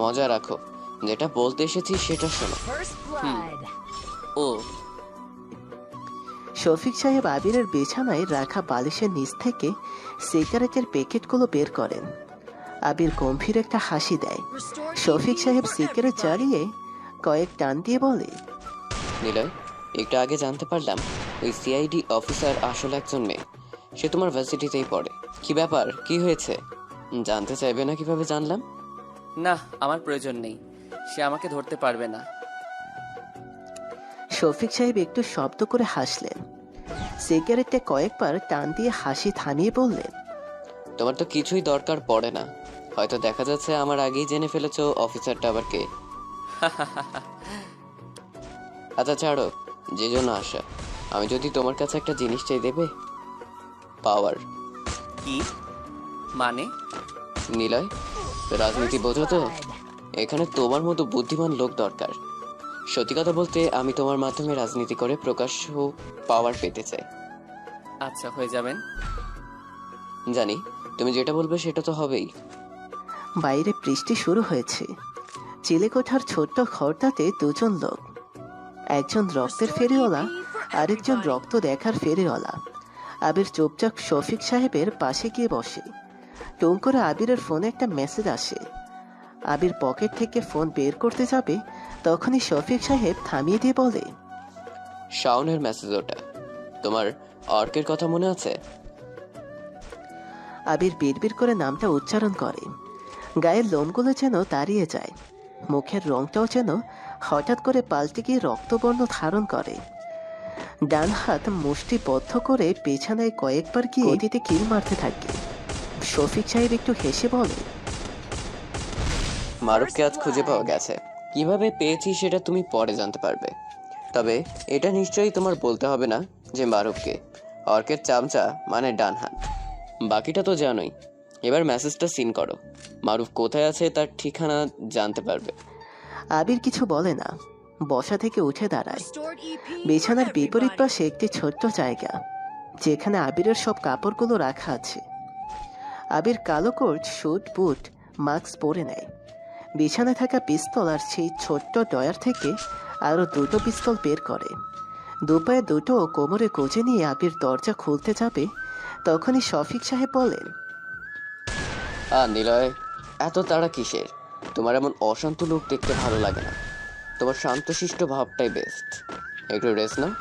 মজা রাখো, যেটা বলতে এসেছি সেটা শোনো। ও শফিক সাহেব আবিরের বিছানায় রাখা বালিশের নিচ থেকে সিগারেটের প্যাকেটগুলো বের করেন। আবির গম্ভীর একটা হাসি দেয়। শফিক সাহেব সিগারেট জ্বালিয়ে কয়েক টান দিয়ে বলে, নিলয়, একটু আগে জানতে পারলাম ওই সিআইডি অফিসার আসলে একজন মেয়ে। সে তোমার ভার্সিটিতেই পড়ে। কি ব্যাপার, কি হয়েছে? জানতে চাইবে না কিভাবে জানলাম? না, আমার প্রয়োজন নেই। সে আমাকে ধরতে পারবে না। শফিক সাহেব একটু শব্দ করে হাসলেন। সিগারেটে কয়েকবার টান দিয়ে হাসি থামিয়ে বললেন, তোমার তো কিছুই দরকার পড়ে না। হয়তো দেখা যাচ্ছে আমার আগেই জেনে ফেলেছো অফিসারটা আবার কে। আচ্ছা ছাড়ো, যে জন্য আসা। আমি যদি তোমার কাছে একটা জিনিস চাই, দেবে? পাওয়ার। কি মানে? নিলয়, রাজনীতি বোঝো তো? এখানে তোমার মতো বুদ্ধিমান লোক দরকার। সত্যি কথা বলতে, আমি তোমার মাধ্যমে রাজনীতি করে প্রকাশ্য পাওয়ার পেতে চাই। আচ্ছা, হয়ে যাবেন। জানি তুমি যেটা বলবে সেটা তো হবেই। বাইরে বৃষ্টি শুরু হয়েছে। চিলেকোঠার ছোট্ট ঘরটাতে দুজন লোক, একজন রক্তের ফেরিওয়ালা, আরেকজন রক্ত দেখার ফেরিওয়ালা। আবির চুপচাপ শফিক সাহেবের পাশে গিয়ে বসে। টুং করে আবিরের ফোনে একটা মেসেজ আসে। আবির পকেট থেকে ফোন বের করতে যাবে, তখনই শফিক সাহেব থামিয়ে দিয়ে বলে, শাওনের মেসেজ ওটা। তোমার অর্কের কথা মনে আছে? আবির বিড়বিড় করে নামটা উচ্চারণ করে। গায়ের লোমগুলো যেন দাঁড়িয়ে যায়, মুখের রংটাও যেন হঠাৎ করে পাল্টে গিয়ে রক্তবর্ণ ধারণ করে। ডান হাত মুষ্টিবদ্ধ করে পেছানায় কয়েকবার গিয়ে গদিতে কিল মারতে থাকে। শফিক সাহেব একটু হেসে বলে, মারুফকে আজ খুঁজে পাওয়া গেছে। কিভাবে পেয়েছি সেটা তুমি পরে জানতে পারবে। তবে এটা নিশ্চয়ই তোমার বলতে হবে না যে মারুফকে। অর্কের চামচা মানে ডান হাত। বাকিটা তো জানোই। এবার মেসেজটা সিন করো। মারুফ কোথায় আছে তার ঠিকানা জানতে পারবে। আবির কিছু বলে না, বসা থেকে উঠে দাঁড়ায়। বিছানার বিপরীত পাশে একটি ছোট্ট জায়গা, যেখানে আবিরের সব কাপড়গুলো রাখা আছে। আবির কালো কোট, স্যুট, বুট, মাস্ক পরে নেয়। বিছানায় থাকা পিস্তল আর সেই ছোট্ট ডয়ার থেকে আরও দুটো পিস্তল বের করে। দুপায়ে দুটো কোমরে কোচে নিয়ে আবির দরজা খুলতে যাবে, তখনই শফিক সাহেব বলেন, নিলয়, এত তাড়া কিসের? তোমার এমন অশান্ত লোক দেখতে ভালো লাগে না। তোমার শান্তশিষ্ট ভাবটাই বেস্ট। একটু রেস্ট নাও।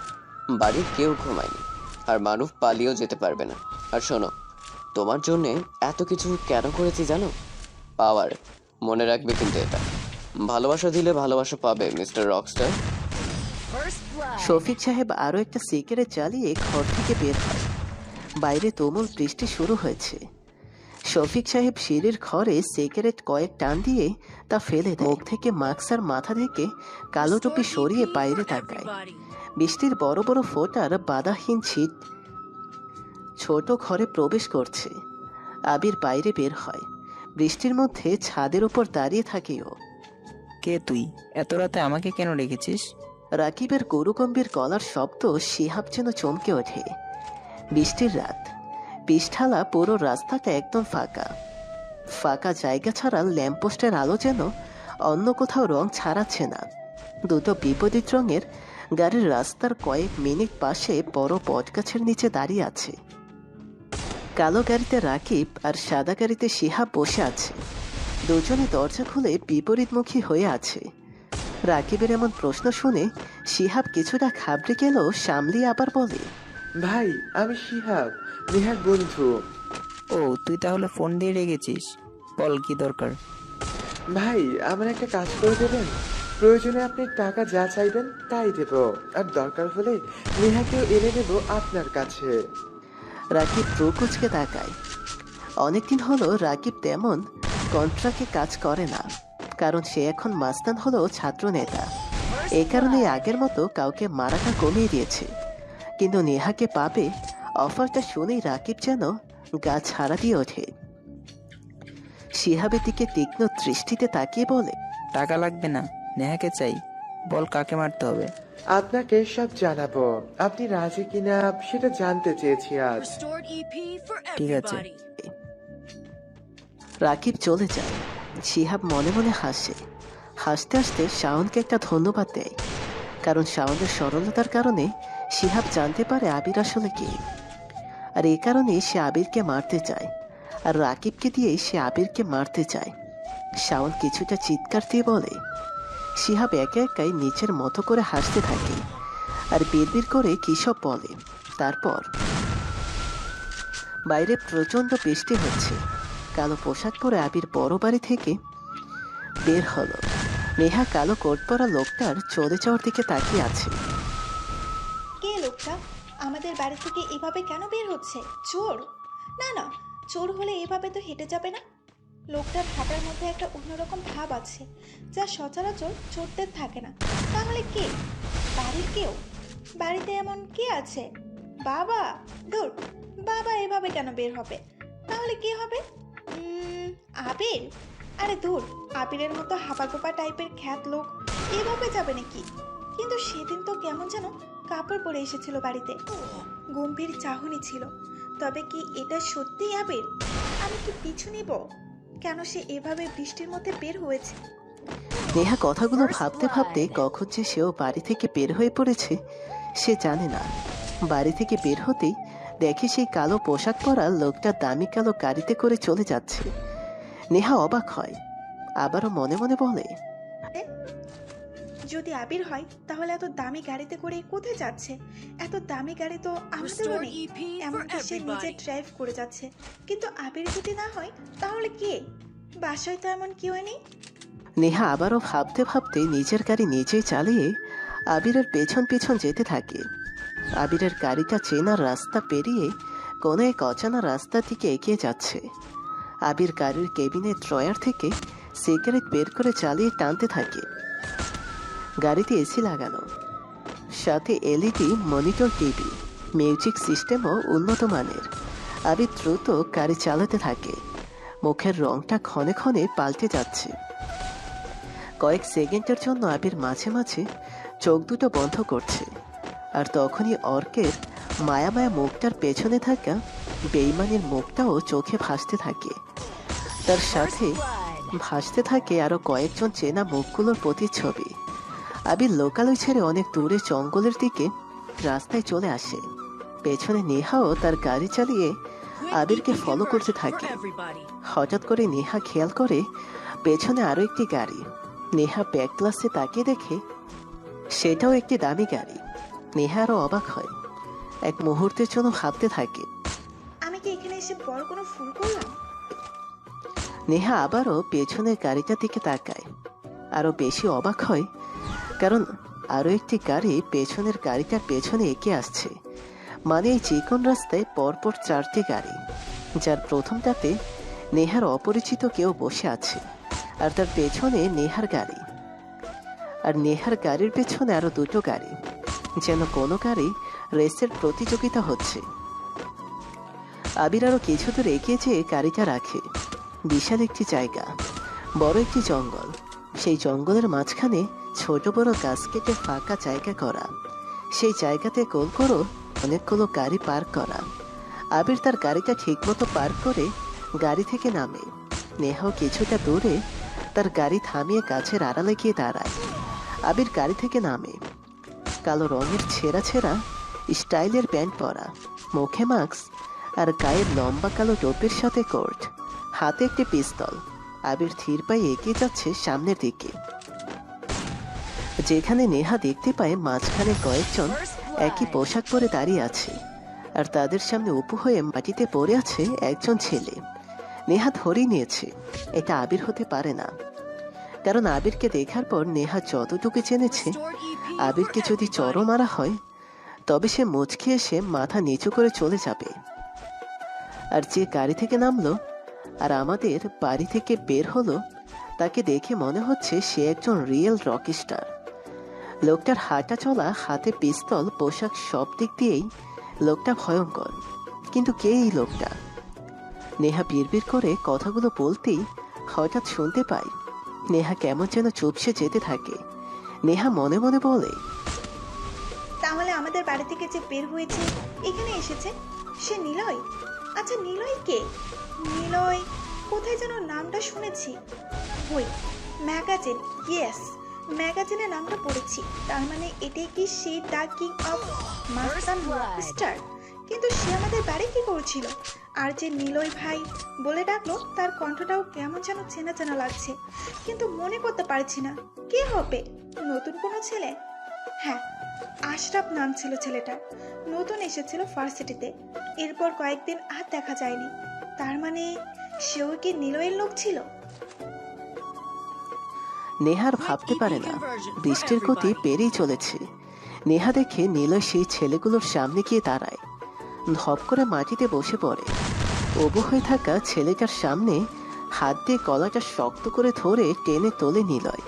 বাড়ির কেউ ঘুমায়নি, আর মারুফ পালিয়েও যেতে পারবে না। আর শোনো, তোমার জন্যে এত কিছু কেন করেছি জানো? পাওয়ার। মনে রাখবে কিন্তু এটা। ভালোবাসা দিলে ভালোবাসা পাবে মিস্টার রকস্টার। শফিক সাহেব আরও একটা সিগারেট জ্বালিয়ে ঘর থেকে বের হয়। বাইরে তুমুল বৃষ্টি শুরু হয়েছে। শফিক সাহেব সিঁড়ির ঘরে সিগারেট কয়েক টান দিয়ে তা ফেলে দেয়। মুখ থেকে মাস্ক আর মাথা থেকে কালো টুপি সরিয়ে বাইরে তাকায়। বৃষ্টির বড় বড় ফোঁটার বাধাহীন ছিট ছোট ঘরে প্রবেশ করছে। আবির বাইরে বের হয়। বৃষ্টির মধ্যে ছাদের উপর দাঁড়িয়ে থাকে ও। কে তুই? এত রাতে আমাকে কেন রেখেছিস? রাকিবের গরুগম্ভীর গলার শব্দ শিহাব যেন চমকে ওঠে। বৃষ্টির রাত, পিষ্ঠালা পুরো রাস্তাটা একদম ফাঁকা। ফাঁকা জায়গা ছাড়া ল্যাম্পপোস্টের আলো যেন অন্য কোথাও রং ছাড়াচ্ছে না। দুটো বিপরীত রঙের গাড়ির রাস্তার কয়েক মিনিট পাশে বড় বটগাছের নিচে দাঁড়িয়ে আছে। কালো গাড়িতে রাকিব আর সাদা গাড়িতে শিহাব বসে আছে। দুজনে দরজা খুলে বিপরীতমুখী হয়ে আছে। রাকিবের এমন প্রশ্ন শুনে শিহাব কিছুটা ঘাবড়ে গেল, সামলিয়ে আবার বলে, ভাই আমি শিহাব, নেহার বন্ধু। ও, তুই তাহলে ফোন দিয়ে রেখেছিস? বল কি দরকার? ভাই আমার একটা কাজ করে দেবেন? প্রয়োজনে আপনি টাকা যা চাইবেন তাই দেব, আর দরকার হলে নেহাকেও এনে দেব আপনার কাছে। রাকিব প্রকুচকে তাকায়। অনেকদিন হলো রাকিব তেমন কন্ট্রাক্টে কাজ করে না, কারণ সে এখন মাস্তান হলো ছাত্র নেতা। এই কারণে আগের মতো কাউকে মারাটা কমিয়ে দিয়েছে। কিন্তু নেহাকে পাবে, অফারটা শুনেই রাকিব যেন গা ছাড়া দিয়ে ওঠে। শিহাবের দিকে তীক্ষ্ণ দৃষ্টিতে তাকিয়ে বলে, টাকা লাগবে না, নেহাকে চাই। বল কাকে মারতে হবে? আপনাকে সব জানাবো। আপনি রাজি কিনা সেটা জানতে চেয়েছি আজ। ঠিক আছে। রাকিব চলে যায়। শিহাব মনে মনে হাসে। হাসতে হাসতে শাওনকে একটা ধন্যবাদ দেয়, কারণ শাওনের সরলতার কারণে শিহাব জানতে পারে আবির আসলে কি। আর এই কারণেই সে আবিরকে মারতে চায়, আর রাকিবকে দিয়েই সে আবিরকে মারতে চায়। শাওন কিছুটা চিৎকার দিয়ে বলে। শিহাব একে একাই নিচের মতো করে হাসতে থাকে আর বিড়বিড় করে কী সব বলে। তারপর বাইরে প্রচণ্ড বৃষ্টি হচ্ছে। কালো পোশাক পরে আবির বড় বাড়ি থেকে বের হলো। নেহা কালো কোট পরা লোকটার চলে যাওয়ার দিকে তাকিয়ে আছে। কে লোকটা? আমাদের বাড়ি থেকে এভাবে কেন বের হচ্ছে? চোর? না না, চোর হলে এভাবে তো হেঁটে যাবে না। লোকটার হাঁটার মধ্যে একটা অন্যরকম ভাব আছে, যা সচরাচর চোরদের থাকে না। তাহলে কে? বাড়ির কেউ? বাড়িতে এমন কে আছে? বাবা? দূর, বাবা এভাবে কেন বের হবে? তাহলে কে হবে? আবির? আরে ধুর, আবিরের মতো হাপাগোপা টাইপের খ্যাত লোক এভাবে যাবে নাকি? কিন্তু সেদিন তো কেমন যেন কাপড় পরে এসেছিল বাড়িতে, গম্ভীর চাহনি ছিল। তবে কি এটা সত্যিই আবির? আমি কি পিছু নিব? কেন সে এভাবে বৃষ্টির মধ্যে বের হয়েছে? নেহা কথাগুলো ভাবতে ভাবতে কখন যে সেও বাড়ি থেকে বের হয়ে পড়েছে সে জানে না। বাড়ি থেকে বের হতেই দেখে সেই কালো পোশাক পরা লোকটা দামি কালো গাড়িতে করে চলে যাচ্ছে। নেহা অবাক হয়, আবারও মনে মনে বলে, যদি আবির হয় তাহলে এত দামি গাড়িতে করে কোথায় যাচ্ছে? এত দামি গাড়ি তো আমাদেরও নেই, এমনকি সে নিজে ড্রাইভ করে যাচ্ছে। কিন্তু আবির যদি না হয় তাহলে কে? বাসায় তো এমন কেউ নেই। নেহা আবারও ভাবতে ভাবতে নিজের গাড়ি নিজেই চালিয়ে আবিরের পেছন পেছন যেতে থাকে। আবিরের গাড়িটা চেনা রাস্তা পেরিয়ে কোনো এক অজানা রাস্তার দিকে এগিয়ে যাচ্ছে। আবির গাড়ির কেবিনের ড্রয়ার থেকে সিগারেট বের করে চালিয়ে টানতে থাকে। গাড়িতে এসি লাগানো, সাথে এলইডি মনিটর, টিভি, মিউজিক সিস্টেমও উন্নত মানের। আবির দ্রুত গাড়ি চালাতে থাকে। মুখের রংটা ক্ষণে ক্ষণে পাল্টে যাচ্ছে। কয়েক সেকেন্ডের জন্য আবির মাঝে মাঝে চোখ দুটো বন্ধ করছে, আর তখনই অর্কের মায়া মায়া মুখটার পেছনে থাকা বেইমানের মুখটাও চোখে ভাসতে থাকে। তার সাথে ভাসতে থাকে আরো কয়েকজন চেনা মুখগুলোর প্রতিচ্ছবি। আবির লোকালয় ছেড়ে অনেক দূরে জঙ্গলের দিকে রাস্তায় চলে আসে। পেছনে নেহাও তার গাড়ি চালিয়ে আবিরকে ফলো করতে থাকে। হঠাৎ করে নেহা খেয়াল করে পেছনে আরো একটি গাড়ি। নেহা ব্যাক গ্লাসে তাকিয়ে দেখে সেটাও একটি দামি গাড়ি। নেহা আরো অবাক হয়, এক মুহূর্তের জন্য ভাবতে থাকে, আমি কি এখানে এসে বড় কোনো ভুল করলাম? নেহা আবারও পেছনের গাড়িটার দিকে তাকায়। আরো বেশি অবাক হয়, কারণ আরো একটি গাড়ি পেছনের গাড়িটার পেছনে এগিয়ে আসছে। মানে এই চিকন রাস্তায় পরপর 4টি গাড়ি, যার প্রথমটাতে নেহার অপরিচিত কেউ বসে আছে, আর তার পেছনে নেহার গাড়ি, আর নেহার গাড়ির পেছনে আরো 2টো গাড়ি, যেন কোনো গাড়ি রেসের প্রতিযোগিতা হচ্ছে। আবির আরো কিছু দূর এগিয়ে যেয়ে গাড়িটা রাখে। বিশাল একটি জায়গা, বড় একটি জঙ্গল। সেই জঙ্গলের মাঝখানে ছোট বড় গাছ কেটে ফাঁকা জায়গা করা। সেই জায়গাতে গোল করো অনেকগুলো গাড়ি পার্ক করা। আবির তার গাড়িটা ঠিকমতো পার্ক করে গাড়ি থেকে নামে। নেহাও কিছুটা দূরে তার গাড়ি থামিয়ে গাছের আড়ালে গিয়ে দাঁড়ায়। আবির গাড়ি থেকে নামে। কালো রঙের ছেঁড়া ছেঁড়া স্টাইলের প্যান্ট পরা, মুখে মাস্ক, আর গায়ে লম্বা কালো টোপের সাথে কোট, হাতে একটি পিস্তল। আবির ধীর পায়ে এগিয়ে যাচ্ছে সামনের দিকে। যেখানে নেহা দেখতে পায় মাঝখানে কয়েকজন একই পোশাক পরে দাঁড়িয়ে আছে, আর তাদের সামনে উপুু হয়ে মাটিতে পড়ে আছে একজন ছেলে। নেহা ধরেই নিয়েছে এটা আবির হতে পারে না, কারণ আবিরকে দেখার পর নেহা যতটুকু জেনেছে, আবিরকে যদি চড় মারা হয় তবে সে মুচকি এসে মাথা নিচু করে চলে যাবে। আর যে গাড়ি থেকে নামলো আর আমাদের বাড়ি থেকে বের হলো, তাকে দেখে মনে হচ্ছে সে একজন রিয়েল রকস্টার। লোকটার হাঁটা চলা, হাতে পিস্তল, পোশাক, সব দিক দিয়েই লোকটা ভয়ঙ্কর। কিন্তু কে এই লোকটা? নেহা বিড়বিড় করে কথাগুলো বলতেই হঠাৎ শুনতে পায় নেহা কেমন যেন চুপসে যেতে থাকে। নেহা মনে মনে বলে, তাহলে আমাদের বাড়ি থেকে যে বের হয়েছে এখানে এসেছে সে নিলয়। আচ্ছা নিলয় কে? নিলয় কোথায় যেন নামটা শুনেছি। ওই ম্যাগাজিন, ইয়েস ম্যাগাজিনে নামটা পড়েছি। তার মানে এটাই কি সেই the king of Mustan Rockstar? কিন্তু সে আমাদের বাড়ি কি করছিল? আর যে নিলয় ভাই বলে ডাকলো, তার কণ্ঠটাও কেমন যেন চেনা চেনা লাগছে, কিন্তু মনে করতে পারছি না কে হবে। নতুন কোনো ছেলে? হ্যাঁ, আশরাফ নাম ছিল ছেলেটার। নতুন এসেছিল ভার্সিটিতে, এরপর কয়েকদিন আর দেখা যায়নি। তার মানে সেও কি নিলয়ের লোক ছিল? নেহার ভাবতে পারে না, বৃষ্টির গতি পেরিয়ে চলেছে। নেহা দেখে নিলয় সেই ছেলেগুলোর সামনে গিয়ে দাঁড়ায়, ধপ করে মাটিতে বসে পড়ে। ওবু হয়ে থাকা ছেলেটার সামনে হাত দিয়ে গলাটা শক্ত করে ধরে টেনে তোলে নিলয়।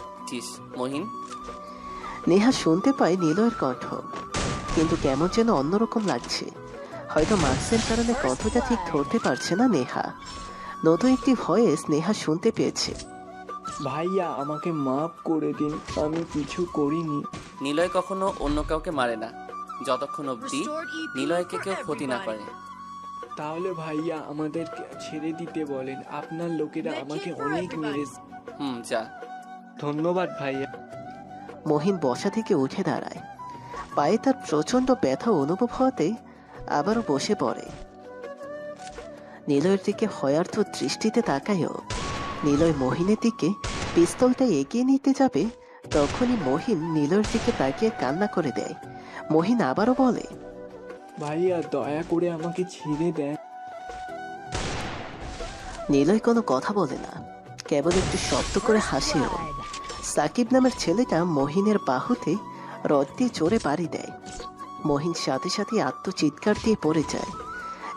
মহিন। নেহা শুনতে পায় নিলয়ের কণ্ঠ, কিন্তু কেমন যেন অন্যরকম লাগছে। হয়তো মাস্কের কারণে কণ্ঠটা ঠিক ধরতে পারছে না নেহা। নতুন একটি ভয়েস নেহা শুনতে পেয়েছে। ভাইয়া আমাকে মাফ করে দিন, আমি কিছু করিনি। নিলয় কখনো অন্য কাউকে মারে না, যতক্ষণ অবধি নিলয়কে কেউ ক্ষতি না করে। তাহলে ভাইয়া আমাদের ছেড়ে দিতে বলেন, আপনার লোকেরা আমাকে অনেক মেরেছে। যা। ধন্যবাদ ভাইয়া। মহিন বসা থেকে উঠে দাঁড়ায়। পায়ে তার প্রচন্ড ব্যথা অনুভব হওয়াতে আবারও বসে পড়ে। নিলয়ের দিকে হয়ার্থ দৃষ্টিতে তাকায়ও। নিলয় মহিনের দিকে পিস্তলটা এগিয়ে নিতে যাবে, তখনই মহিন নিলয়ের দিকে তাকিয়ে কান্না করে দেয়। মহিন আবারও বলে, ভাইয়া দয়া করে আমাকে ছেড়ে দেন। নিলয় কোনো কথা বলে না, কেবল একটু শব্দ করে হাসিও। সাকিব নামের ছেলেটা মহিনের বাহুতে রড দিয়ে জোরে বাড়ি দেয়। মহিন সাথে সাথে আত্মচিৎকার দিয়ে পড়ে যায়।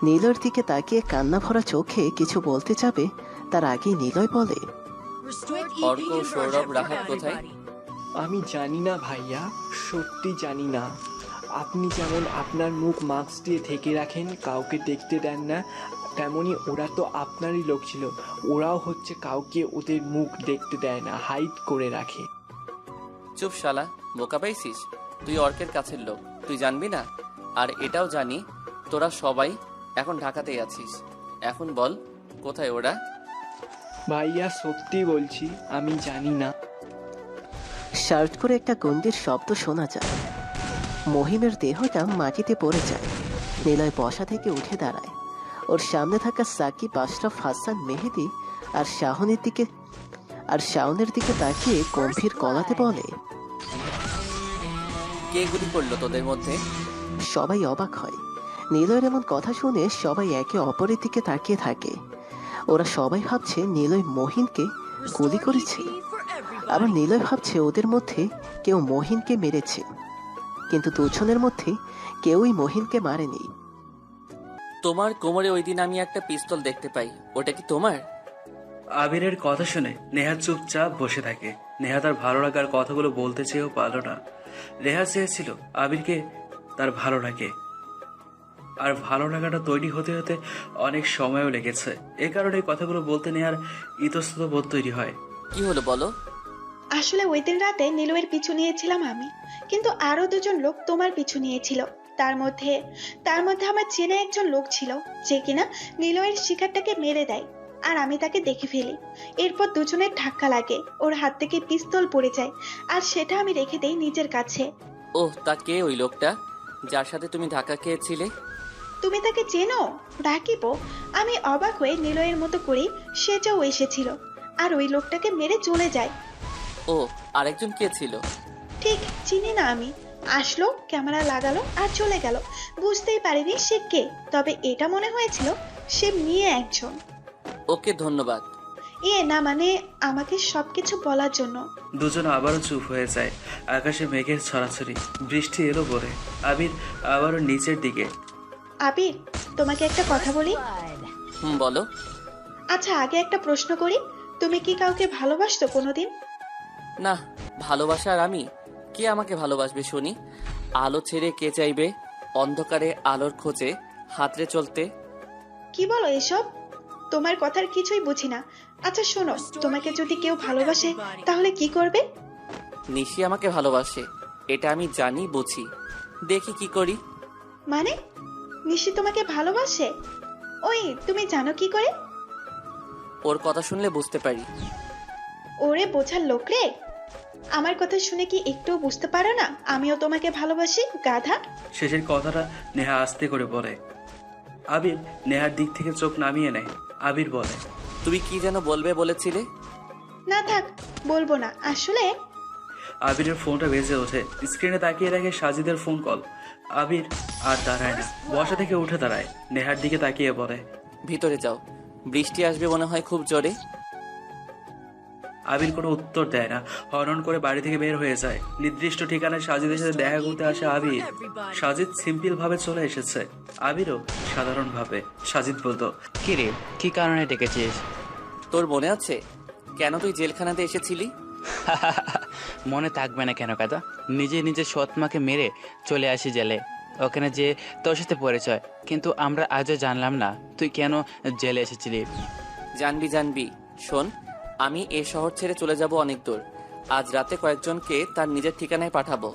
নিলয়ের দিকে তাকিয়ে কান্না ভরা চোখে কিছু বলতে যাবে, তার আগেই নিলয় বলে, অর্ক, সৌরভ, রাহাত কোথায়? আমি জানি না ভাইয়া, সত্যি জানি না। আপনি যেমন আপনার মুখ মাস্ক দিয়ে ঢেকে রাখেন, কাউকে দেখতে দেন না, তেমনি ওরা তো আপনারই লোক ছিল। ওরাও হচ্ছে কাউকে ওদের মুখ দেখতে দেয় না, হাইড করে রাখে। চুপ শালা, বোকা পাইছিস? তুই অর্কের কাছের লোক, তুই জানবি না? আর এটাও জানি তোরা সবাই এখন ঢাকাতেই আছিস। এখন বল, কোথায় ওরা? ভাইয়া সত্যি বলছি, আমি জানি না। শার্ট করে একটা গন্ডির শব্দ শোনা যায়। মহিমের দেহটা মাটিতে পড়ে যায়। নিলয় বসা থেকে উঠে দাঁড়ায়। ওর সামনে থাকা সাকিব, আশরাফ, হাসান, মেহেদি আর শাওনের দিকে তাকিয়ে গম্ভীর গলাতে বলে, কে গুলি করলো তোদের মধ্যে? সবাই অবাক হয়। নিলয়ের এমন কথা শুনে সবাই একে অপরের দিকে তাকিয়ে থাকে। ওরা সবাই ভাবছে নিলয় মহিনকে গুলি করেছে, আবার নিলয় ভাবছে ওদের মধ্যে কেউ মহিনকে মেরেছে, কিন্তু দুজনের মধ্যে কেউই মহিনকে মারেনি। তোমার কোমরে ওই দিন আমি একটা পিস্তল দেখতে পাই, ওটা কি তোমার? আবিরের কথা শুনে নেহা চুপচাপ বসে থাকে। নেহা তার ভালো লাগার কথাগুলো বলতে চেয়েও পারল না। নেহা চেয়েছিল আবিরকে তার ভালো লাগে, আর ভালো লাগাটা তৈরি হতে হতে অনেক সময়ও লেগেছে। এ কারণে এই কথাগুলো বলতে নেহার ইতস্তত বোধ তৈরি হয়। কি হলো বলো? আসলে ওই দিন রাতে নিলয়ের পিছু নিয়েছিলাম আমি, কিন্তু আরো দুজন লোক তোমার পিছু নিয়েছিল। তার মধ্যে আমার চেনা একজন লোক ছিল যে কিনা নিলয়ের শিকারটাকে মেরে দেয়, আর আমি তাকে দেখে ফেলি। এরপর দুজনের ধাক্কা লাগে, ওর হাত থেকে পিস্তল পড়ে যায়, আর সেটা আমি রেখে দেই নিজের কাছে। ওহ, তা কে ওই লোকটা যার সাথে তুমি ধাক্কা খেয়েছিলে? তুমি তাকে চেনো? রাকিবো। আমি অবাক হয়ে নিলয়ের মতো করেই সেটাও এসেছিল, আর ওই লোকটাকে মেরে চলে যায়। ও, আরেকজন কে ছিল? ঠিক চিনি না আমি। আসলো, ক্যামেরা লাগালো আর চলে গেল। বুঝতেই পারিনি সে কে, তবে এটা মনে হয়েছিল সে মেয়ে একজন। ওকে ধন্যবাদ। না মানে আমাকে সবকিছু বলার জন্য। দুজন আবারও চুপ হয়ে যায়। আকাশে মেঘের ছড়াছড়ি, বৃষ্টি এলো বলে। আবির আবারও নিচের দিকে। আবির, তোমাকে একটা কথা বলি। বলো। আচ্ছা, আগে একটা প্রশ্ন করি, তুমি কি কাউকে ভালোবাসতো কোনোদিন? না, ভালোবাসা আর আমি? কে আমাকে ভালোবাসবে শুনি? আলো ছেড়ে কে চাইবে অন্ধকারে আলোর খোঁজে হাতড়ে চলতে? কি বলো এসব? তোমার কথার কিছুই বুঝি না। আচ্ছা শোনো, তোমাকে যদি কেউ ভালোবাসে তাহলে কি করবে? নিশি আমাকে ভালোবাসে, এটা আমি জানি, বুঝি, দেখি কি করি। মানে নিশি তোমাকে ভালোবাসে? ওই তুমি জানো কি করে? ওর কথা শুনলে বুঝতে পারি। ওরে বোঝার লোক রে, আমার কথা শুনে কি একটু বুঝতে পারো না আমিও তোমাকে ভালোবাসি, গাধা? শেষের কথাটা নেহা আস্তে করে বলে। আবির নেহার দিক থেকে চোখ নামিয়ে নেয়। আবির বলে, তুমি কি যেন বলবে বলেছিলে? না থাক, বলবো না। আসলে আবিরের ফোনটা বেজে ওঠে। স্ক্রিনে তাকিয়ে রাখে সাজিদের ফোন কল। আবির আর দাঁড়ায় না, বসা থেকে উঠে দাঁড়ায়। নেহার দিকে তাকিয়ে বলে, ভিতরে যাও, বৃষ্টি আসবে মনে হয় খুব জোরে। আবির কোনো উত্তর দেয় না, হরণ করে বাড়ি থেকে বের হয়ে যায়। নির্দিষ্ট ঠিকানায় সাজিদের সাথে দেখা করতে আসে আবির। সাজিদ সিম্পল ভাবে চলে এসেছে, আবিরও সাধারণ ভাবে। সাজিদ বলতো, কি রে, কি কারণে ডেকেছিস? তোর মনে আছে কেন তুই জেলখানাতে এসেছিলি? মনে থাকবে না কেন কাদা? নিজে সৎমাকে মেরে চলে আসি জেলে, ওখানে যে তোর সাথে পরিচয়, কিন্তু আমরা আজও জানলাম না তুই কেন জেলে এসেছিলি। জানবি। শোন, আমি এ শহর ছেড়ে চলে যাব অনেক দূর। আজ রাতে কয়েকজনকে তার নিজের ঠিকানায় পাঠাবো।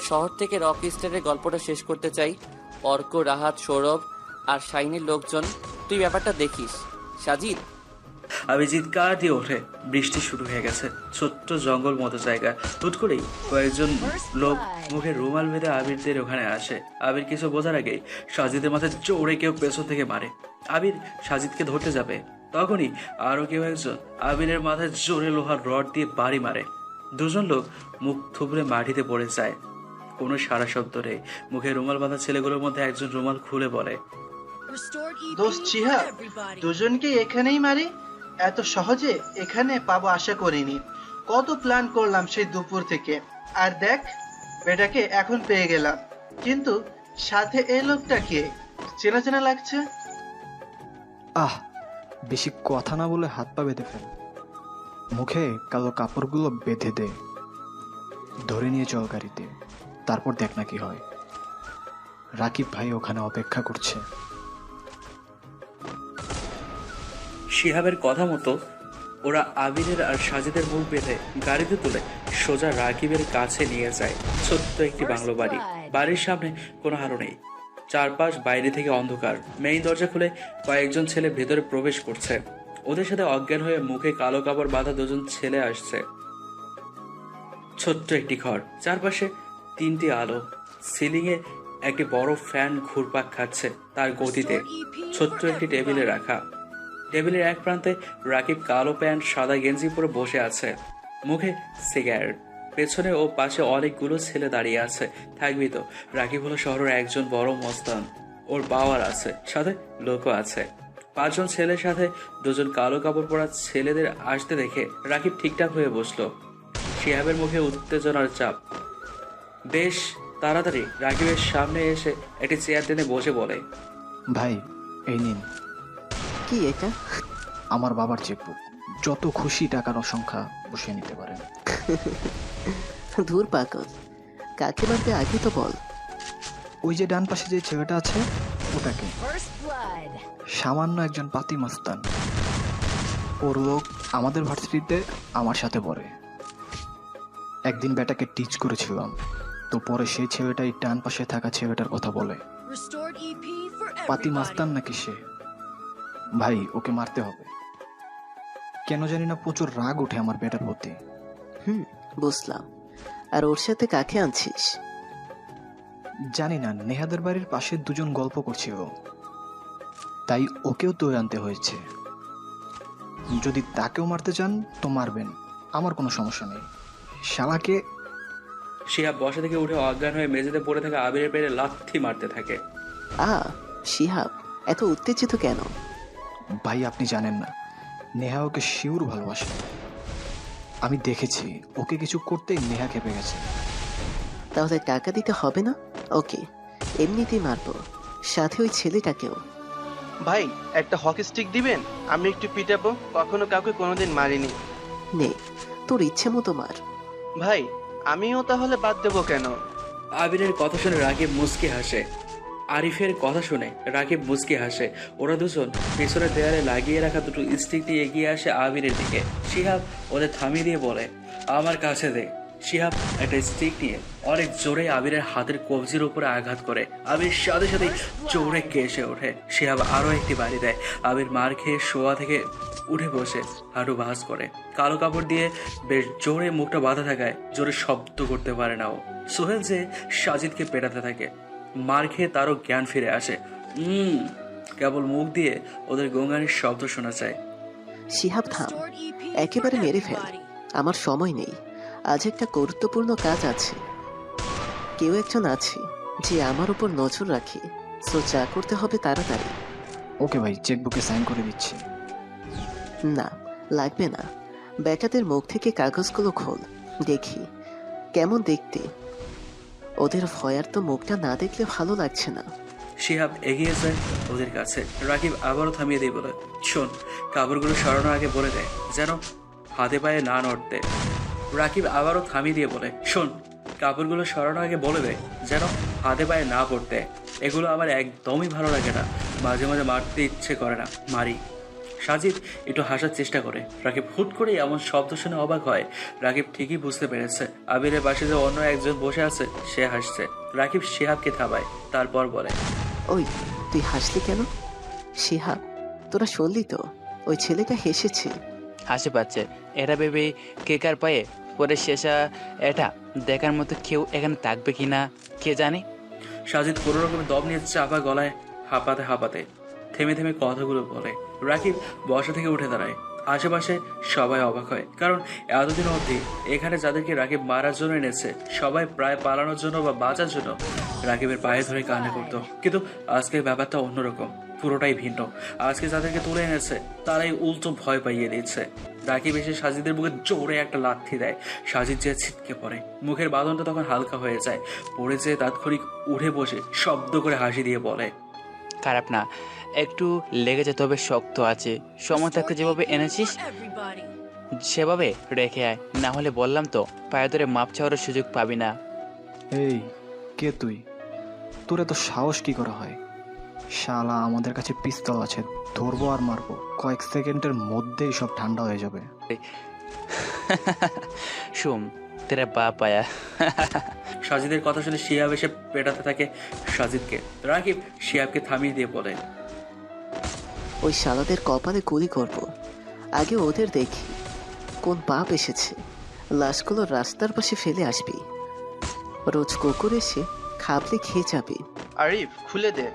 শহর থেকে রক স্টারের গল্পটা শেষ করতে চাই। অর্ক, রাহাত, সৌরভ আর শাইনের লোকজন, তুই ব্যাপারটা দেখিস। সাজিদ, আবির চিৎকার দিয়ে ওঠে। বৃষ্টি শুরু হয়ে গেছে। ছোট্ট জঙ্গল মতো জায়গা। হুট করেই কয়েকজন লোক মুখে রুমাল বেঁধে আবিরদের ওখানে আসে। আবির কিছু বোঝার আগেই সাজিদের মাথায় জোরে কেউ পেছন থেকে মারে। আবির সাজিদকে ধরতে যাবে, তখনই আরো কেউ একজন আবিরের মাথায় জোরে লোহার রড দিয়ে বাড়ি মারে। দুজন লোক মুখ থুবড়ে মাটিতে পড়ে যায়। কোনো সারা শব্দ নেই। মুখে রুমাল বাঁধা ছেলেগুলোর মধ্যে একজন রুমাল খুলে বলে, দোস্ত শিহাব, দুজনকে এখানেই মারি? এত সহজে এখানে পাবো আশা করিনি। কত প্ল্যান করলাম সেই দুপুর থেকে, আর দেখ বেটাকে এখন পেয়ে গেলাম। কিন্তু সাথে এই লোকটা কে? চেনা চেনা লাগছে। আহ, বেশি কথা না বলে হাত পা বেঁধে ফেল। মুখে কালো কাপড়গুলো বেঁধে দে, ধরে নিয়ে চল গাড়িতে। তারপর দেখ না কি হয়। রাকিব ভাই ওখানে অপেক্ষা করছে। শিহাবের কথা মতো ওরা আবিরের আর সাজিদের মুখ বেঁধে গাড়িতে তুলে সোজা রাকিবের কাছে নিয়ে যায়। ছোট্ট একটি বাংলো বাড়ি। বাড়ির সামনে কোনো আলো নেই। চারপাশ বাইরে থেকে অন্ধকার। মেইন দরজা খুলে কয়েকজন ছেলে ভেতরে প্রবেশ করছে। ওদের সাথে অজ্ঞান হয়ে মুখে কালো কাপড় বাঁধা দুজন ছেলে আসছে। ছোট্ট একটি ঘর, চারপাশে 3টি আলো। সিলিংয়ে একটি বড় ফ্যান ঘুরপাক খাচ্ছে তার গতিতে। ছোট্ট একটি টেবিলে রাখা। টেবিলের এক প্রান্তে রাকিব কালো প্যান্ট সাদা গেঞ্জি পরে বসে আছে, মুখে সিগারেট। পেছনে ও পাশে অনেকগুলো ছেলে দাঁড়িয়ে আছে। থাকবি তো, রাকিব হলো শহরের একজন বড় মস্তান। ওর পাওয়ার আছে, সাথে লোকও আছে। 5 জন ছেলের সাথে 2 জন কালো কাপড় পরা ছেলেদের আসতে দেখে রাকিব ঠিকঠাক হয়ে বসলো। শিহাবের মুখে উত্তেজনার চাপ। বেশ তাড়াতাড়ি রাকিবের সামনে এসে একটি চেয়ার টেনে বসে বলে, ভাই এই নিন। কি এটা? আমার বাবার চেকবুক। যত খুশি টাকার সংখ্যা বসিয়ে নিতে পারেন। ধুর পাগল, কাকে মারবে আগে তো বল। ওই যে ডান পাশে যে ছেলেটা আছে ওটাকে। সামান্য একজন পাতি মাস্তান। ওর লোক আমাদের ভার্সিটিতে আমার সাথে পড়ে। একদিন বেটাকে টিচ করেছিলাম, তো পরে সেই ছেলেটাই ডান পাশে থাকা ছেলেটার কথা বলে। পাতি মাস্তান নাকি সে? ভাই ওকে মারতে হবে। কেন জানি না প্রচুর রাগ ওঠে আমার বেটার প্রতি। বুঝলাম। আর ওর সাথে কাকে আনছিস? জানি না, নেহাদের বাড়ির পাশে 2 জন গল্প করছিল, তাই ওকেও তো আনতে হয়েছে। যদি তাকেও মারতে চান তো মারবেন, আমার কোনো সমস্যা নেই। শালাকে। শিহাব বসা থেকে উঠে অজ্ঞান হয়ে মেঝেতে পড়ে থাকা আবিরের পেটে লাথি মারতে থাকে। শিহাব এত উত্তেজিত কেন? ভাই আপনি জানেন না, নেহা ওকে শিউর ভালোবাসে। আমি দেখেছি, ওকে কিছু করতেই নেহা খেপে গেছে। তাহলে টাকা দিতে হবে না? ওকে এমনিতেই মারবো, সাথে ওই ছেলেটাকেও। ভাই একটা হকি স্টিক দিবেন? আমি একটু পিটাবো। কখনো কাউকে কোনোদিন মারিনি। নে, তোর ইচ্ছে মতো মার। ভাই আমিও তাহলে বাদ দেবো কেন? আবিরের কথা শুনে রাকিব মুচকি হাসে। আরিফের কথা শুনে রাকিব মুচকি হাসে। ওরা দুজন পেছনের দেয়ালে লাগিয়ে রাখা 2টো স্টিক নিয়ে এগিয়ে আসে আবিরের দিকে। শিহাব ওদের থামিয়ে দিয়ে বলে, আমার কাছে দে। শিহাব একটা স্টিক নিয়ে অনেক জোরে আবিরের হাতের কবজির উপরে আঘাত করে। আবির সাথে সাথে জোরে কেসে ওঠে। শিহাব আরো একটি বাড়ি দেয়। আবির মার খেয়ে শোয়া থেকে উঠে বসে হাঁটু ভাঁজ করে। কালো কাপড় দিয়ে বেশ জোরে মুখটা বাঁধা থাকায় জোরে শব্দ করতে পারে না ও। সোহেল যে সাজিদকে পেটাতে থাকে। মার খেয়ে তারও জ্ঞান ফিরে আসে। কেবল মুখ দিয়ে ওদের গঙ্গানির শব্দ শোনা যায়। শিহাব থাম, একেবারে মেরে ফেল। আমার সময় নেই, আজ একটা গুরুত্বপূর্ণ কাজ আছে। কেউ একজন আছে যে আমার উপর নজর রাখে, সো যা করতে হবে তাড়াতাড়ি। ওকে ভাই, চেকবুকে সাইন করে দিচ্ছি। না লাগবে না, বেটাদের মুখ থেকে কাগজগুলো খোল, দেখি কেমন দেখতে। ওদের ভয়ার তো মুখটা না দেখলে ভালো লাগছে না। শিহাব এগিয়ে যায় ওদের কাছে। রাকিব আবারও থামিয়ে দিয়ে বলে, শোন, কাপড়গুলো সরানোর আগে বলে দেয় যেন হাতে পায়ে না নড়তে। রাকিব আবারও থামিয়ে দিয়ে বলে, শোন, কাপড়গুলো সরানোর আগে বলে দেয় যেন হাতে পায়ে না পড়তে। এগুলো আমার একদমই ভালো লাগে না। মাঝে মাঝে মারতে ইচ্ছে করে না, মারি। সাজিদ একটু হাসার চেষ্টা করে। রাকিব হুট করে এমন শব্দ শুনে অবাক হয়। রাকিব ঠিকই বুঝতে পেরেছে আবিরের পাশে যে অন্য একজন বসে আছে সে হাসছে। রাকিব শিহাবকে থামায়, তারপর বলে, ওই তুই হাসলি কেন? শিহাব তোরা শুনলি তো, ওই ছেলেটা হেসেছে। হাসি পাচ্ছে এটা ভেবে কেকার পায়ে পরে শেষা এটা দেখার মতো কেউ এখানে থাকবে কি না কে জানে। সাজিদ কোনো রকমের দম নিয়ে চাপা গলায় হাঁপাতে হাঁপাতে থেমে থেমে কথাগুলো বলে। রাকিব বসা থেকে উঠে দাঁড়ায়। আশেপাশে সবাই অবাক হয়, কারণ এতদিন অবধি এখানে যাদেরকে রাকিব মারার জন্য এনেছে সবাই প্রায় পালানোর জন্য বা বাঁচার জন্য রাকিবের পায়ে ধরে কান্না করতো। কিন্তু আজকের ব্যাপারটা অন্যরকম, পুরোটাই ভিন্ন। আজকে যাদেরকে তুলে এনেছে তারাই উল্টো ভয় পাইয়ে দিচ্ছে। রাকিব এসে সাজিদের মুখে জোরে একটা লাথি দেয়। সাজিদ যে ছিটকে পড়ে, মুখের বাঁধনটা তখন হালকা হয়ে যায়। পড়ে যেয়ে তাৎক্ষণিক উঠে বসে শব্দ করে হাসি দিয়ে বলে, খারাপ না, একটু লেগে যেতে হবে, শক্ত আছে। সময় থাকতে যেভাবে এনেছিস সেভাবে রেখে আয়, না হলে বললাম তো পায়ে ধরে মাপ চাওয়ার সুযোগ পাবি না। এই কে তুই? তোর এত সাহস কি করা হয়? শালা আমাদের কাছে পিস্তল আছে, ধরবো আর মারবো, কয়েক সেকেন্ডের মধ্যেই সব ঠান্ডা হয়ে যাবে। শুম তেরা বাপ আয়া। সাজিদের কথা শুনে শিহাব এসে পেটাতে থাকে সাজিদকে। রাকিব শিহাবকে থামিয়ে দিয়ে বলে, ওই শালাদের কপালে গুলি করব। আগে ওদের দেখি কোন পাপ এসেছে, লাশগুলো রাস্তার পাশে ফেলে আসবি। রোজ কুকুর এসে খাবলে খেয়ে যাবে। আরিফ খুলে দে।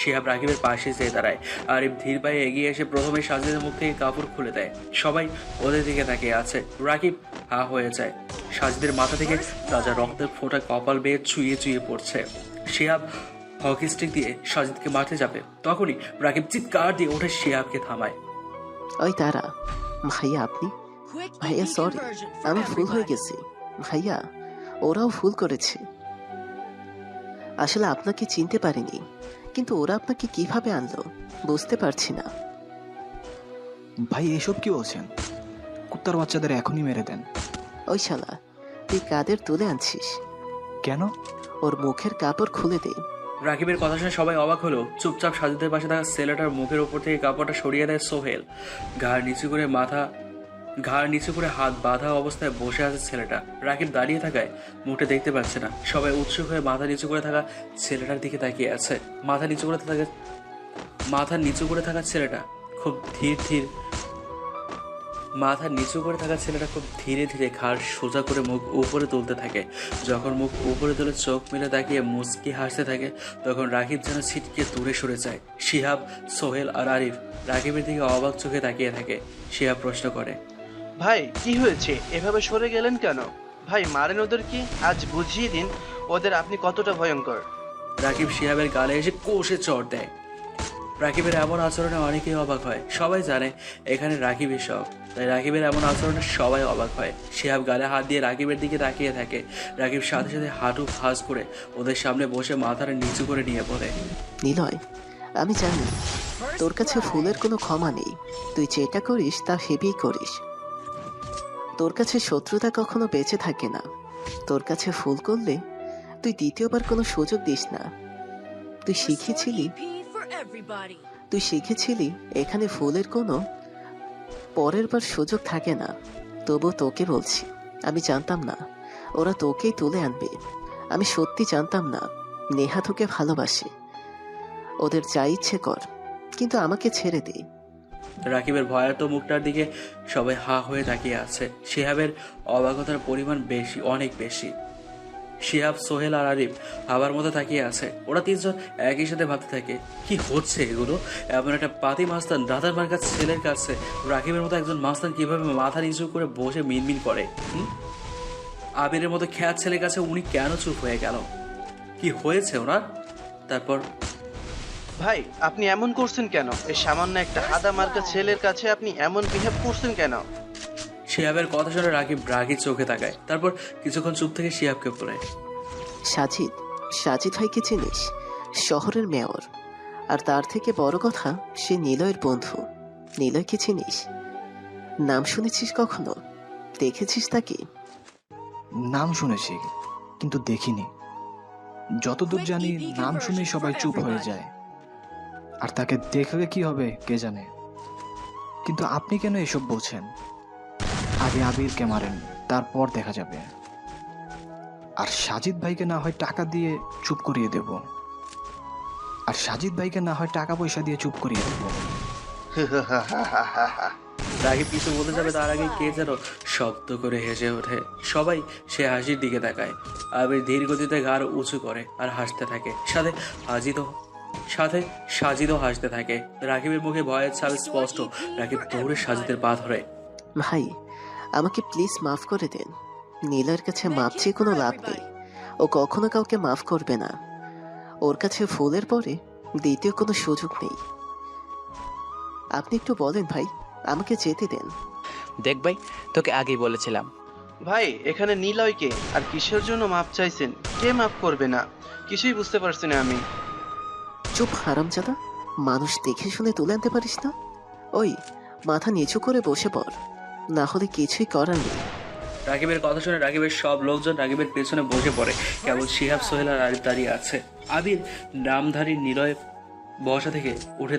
শিহাব রাকিবের পাশে যেয়ে দাঁড়ায়। আরিফ ধীর পায়ে এগিয়ে এসে প্রথমে সাজিদের মুখ থেকে কাপড় খুলে দেয়। সবাই ওদের দিকে তাকিয়ে আছে। রাকিব হা হয়ে যায়। সাজিদের মাথা থেকে তাজা রক্তের ফোঁটা কপাল বেয়ে চুইয়ে চুইয়ে পড়ছে। শিহাব হকি স্টিক দিয়ে সাজিদকে মারতে যাবে, তখনই রাকিব চিৎকার দিয়ে ওঠে শিহাবকে থামায়। ওই তারা, ভাইয়া আপনি? ভাইয়া সরি, আমি ভুল হয়ে গেছি ভাইয়া, ওরাও ভুল করেছে। আসলে আপনাকে চিনতে পারিনি, কিন্তু ওরা আপনাকে কিভাবে আনলো বুঝতে পারছি না। ভাই এসব কি বলছেন? কুত্তার বাচ্চাদের এখনই মেরে দেন। ওই শালা, তুই কাদের তুলে আনছিস? কেন? ওর মুখের কাপড় খুলে দে। রাকিবের কথা শুনে সবাই অবাক হলো। চুপচাপ সাজিদের পাশে থাকা ছেলেটার মুখের ওপর থেকে কাপড়টা সরিয়ে দেয় সোহেল। ঘাড় নিচু করে হাত বাঁধা অবস্থায় বসে আছে ছেলেটা। রাকিব দাঁড়িয়ে থাকায় মুখটা দেখতে পাচ্ছে না। সবাই উৎসুক হয়ে মাথা নিচু করে থাকা ছেলেটার দিকে তাকিয়ে আছে। মাথা নিচু করে থাকা ছেলেটা খুব ধীরে ধীরে ঘাড় সোজা করে মুখ উপরে তুলতে থাকে। যখন মুখ উপরে তুলে চোখ মেলে তাকিয়ে মুচকি হাসতে থাকে, তখন রাকিব যেন ছিটকে দূরে সরে যায়। শিহাব, সোহেল আর আরিফ রাকিবের দিকে অবাক চোখে তাকিয়ে থাকে। শিহাব প্রশ্ন করে, ভাই কি হয়েছে, এভাবে সরে গেলেন কেন? ভাই মারেন ওদের কি, আজ বুঝিয়ে দিন ওদের আপনি কতটা ভয়ঙ্কর। রাকিব শিহাবের গালে এসে কষে চড় দেয়। রাকিবের এমন আচরণে অনেকেই অবাক হয়। সবাই জানে এখানে রাকিবের সব, তাই রাকিবের এমন আচরণে সবাই অবাক হয়। শিহাব গালে হাত দিয়ে রাকিবের দিকে তাকিয়ে থাকে। রাকিব সাথে সাথে হাঁটু ভাঁজ করে ওদের সামনে বসে মাথাটা নিচু করে নিয়ে বলে, নিলয়, আমি জানি তোর কাছে ফুলের কোনো ক্ষমা নেই। তুই যেটা করিস তা হেবেই করিস। তোর কাছে শত্রুতা কখনো বেঁচে থাকে না। তোর কাছে ফুল করলে তুই দ্বিতীয়বার কোনো সুযোগ দিস না। তুই শিখেছিলি এখানে ফুলের কোনো পরের বার সুযোগ থাকে না। তবু তোকে বলছি, আমি জানতাম না ওরা তোকেই তুলে আনবে। আমি সত্যি জানতাম না নেহা তোকে ভালোবাসে। ওদের যা ইচ্ছে কর, কিন্তু আমাকে ছেড়ে দে। রাকিবের ভয়ার্ত মুখটার দিকে সবাই হা হয়ে তাকিয়ে আছে। শিহাবের অবাকতার পরিমাণ বেশি, অনেক বেশি। শিহাব, সোহেল আর আরিফ ভাবার মতো তাকিয়ে আছে। ওরা তিনজন একই সাথে ভাবতে থাকে, কি হচ্ছে এগুলো? এমন একটা পাতি মাস্তান রাধার মার্কার ছেলের কাছে রাকিবের মতো একজন মাস্তান কিভাবে মাথা নিচু করে বসে মিনমিন করে? আবিরের মতো খ্যাত ছেলের কাছে উনি কেন চুপ হয়ে গেল? কি হয়েছে ওনার? তারপর, ভাই আপনি এমন করছেন কেন? এই সামান্য একটা হাদা মার্কা ছেলের কাছে আপনি এমন বিহেভ করছেন কেন? শিহাবের কথা শুনে রাকিব রাগি চোখে তাকায়। তারপর কিছুক্ষণ চুপ থেকে শিহাবকে বলে, সাজিদ ভাইকে চিনিস? শহরের মেয়র। আর তার থেকে বড় কথা, সে নিলয়ের বন্ধু। নিলয়কে চিনিস? নাম শুনেছিস কখনো? দেখেছিস তাকে? নাম শুনেছি, কিন্তু দেখিনি। যতদূর জানি নাম শুনেই সবাই চুপ হয়ে যায়, আর তাকে দেখলে কি হবে কে জানে। কিন্তু আপনি কেন এসব বলছেন? আগে আবিরকে মারেন, তারপর দেখা যাবে। আর সাজিদ ভাইকে না হয় টাকা দিয়ে চুপ করিয়ে দেব। রাকিব কিছু বলতে যাবে তার আগে কে যেন শব্দ করে হেসে ওঠে। সবাই সে হাসির দিকে তাকায়। আবির ধীর গতিতে ঘাড় উঁচু করে আর হাসতে থাকে, সাথে সাজিদও হাসতে থাকে। রাকিবের মুখে ভয়ের ছাপ স্পষ্ট। রাকিব দৌড়ে সাজিদের পা ধরে। ভাই আমাকে প্লিজ মাফ করে দেন। নীলার কাছে মাপ চেয়ে কোনো লাভ নেই, ও কখনো কাউকে মাফ করবে না। ওর কাছে ভুলের পরে দ্বিতীয় কোনো সুযোগ নেই। আপনি একটু বলেন ভাই, আমাকে যেতে দেন। দেখ ভাই, তোকে আগেই বলেছিলাম। ভাই এখানে নিলয়কে আর কিসের জন্য মাপ চাইছেন? কে মাপ করবে না? কিছুই বুঝতে পারছি না আমি। চুপ হারামজাদা, মানুষ দেখে শুনে তুলে আনতে পারিস না? ওই মাথা নিচু করে বসে পড়, না হলে কিছুই করার নেই। রাকিবের কথা শুনে রাকিবের সব লোকজন রাকিবের পেছনে বসে পড়ে। কেবল শিহাব, সোহেল আর আরিফ দাঁড়িয়ে আছে। আবির নামধারী নিলয় বসা থেকে উঠে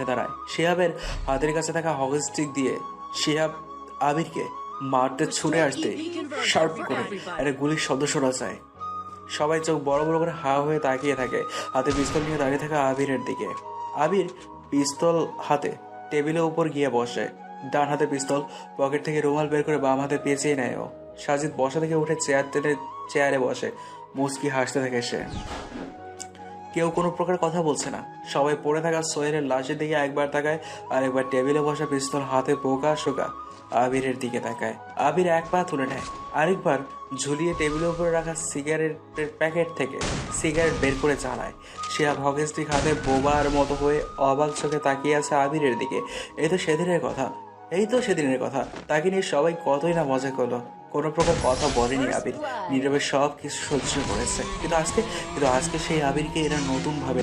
দাঁড়ায়। শিহাবের হাতের কাছে থাকা হকি স্টিক দিয়ে শিহাব আবিরকে মারতে ছুটে আসতে শার্প করে একটা গুলির শব্দ শোনা যায়। সবাই চোখ বড় বড় করে হা হয়ে তাকিয়ে থাকে হাতে পিস্তল নিয়ে দাঁড়িয়ে থাকা আবিরের দিকে। আবির পিস্তল হাতে টেবিলের উপর গিয়ে বসে। ডান হাতে পিস্তল, পকেট থেকে রুমাল বের করে বাম হাতে পেঁচিয়ে নেয় ও। সাজিদ বসা থেকে উঠে চেয়ারে বসে মুচকি হাসতে থাকে সে। কেউ কোনো প্রকার কথা বলছে না। সবাই পড়ে থাকা সোহেলের লাশের দিকে একবার তাকায় আর একবার টেবিলে বসা পিস্তল হাতে বোকা শোকা আবিরের দিকে তাকায়। আবির এক পা তুলে নেয়, আরেকবার ঝুলিয়ে টেবিলের উপরে রাখা সিগারেটের প্যাকেট থেকে সিগারেট বের করে চালায়। শিহাব হকি স্টিক হাতে বোবার মতো হয়ে অবাক চোখে তাকিয়ে আছে আবিরের দিকে। এই তো সেদিনের কথা। তাকে নিয়ে সবাই কতই না মজা করলো। কোনো প্রকার কথা বলেনি আবির, নীরবে সব কিছু সহ্য করেছে। কিন্তু আজকে সেই আবিরকে এরা নতুন ভাবে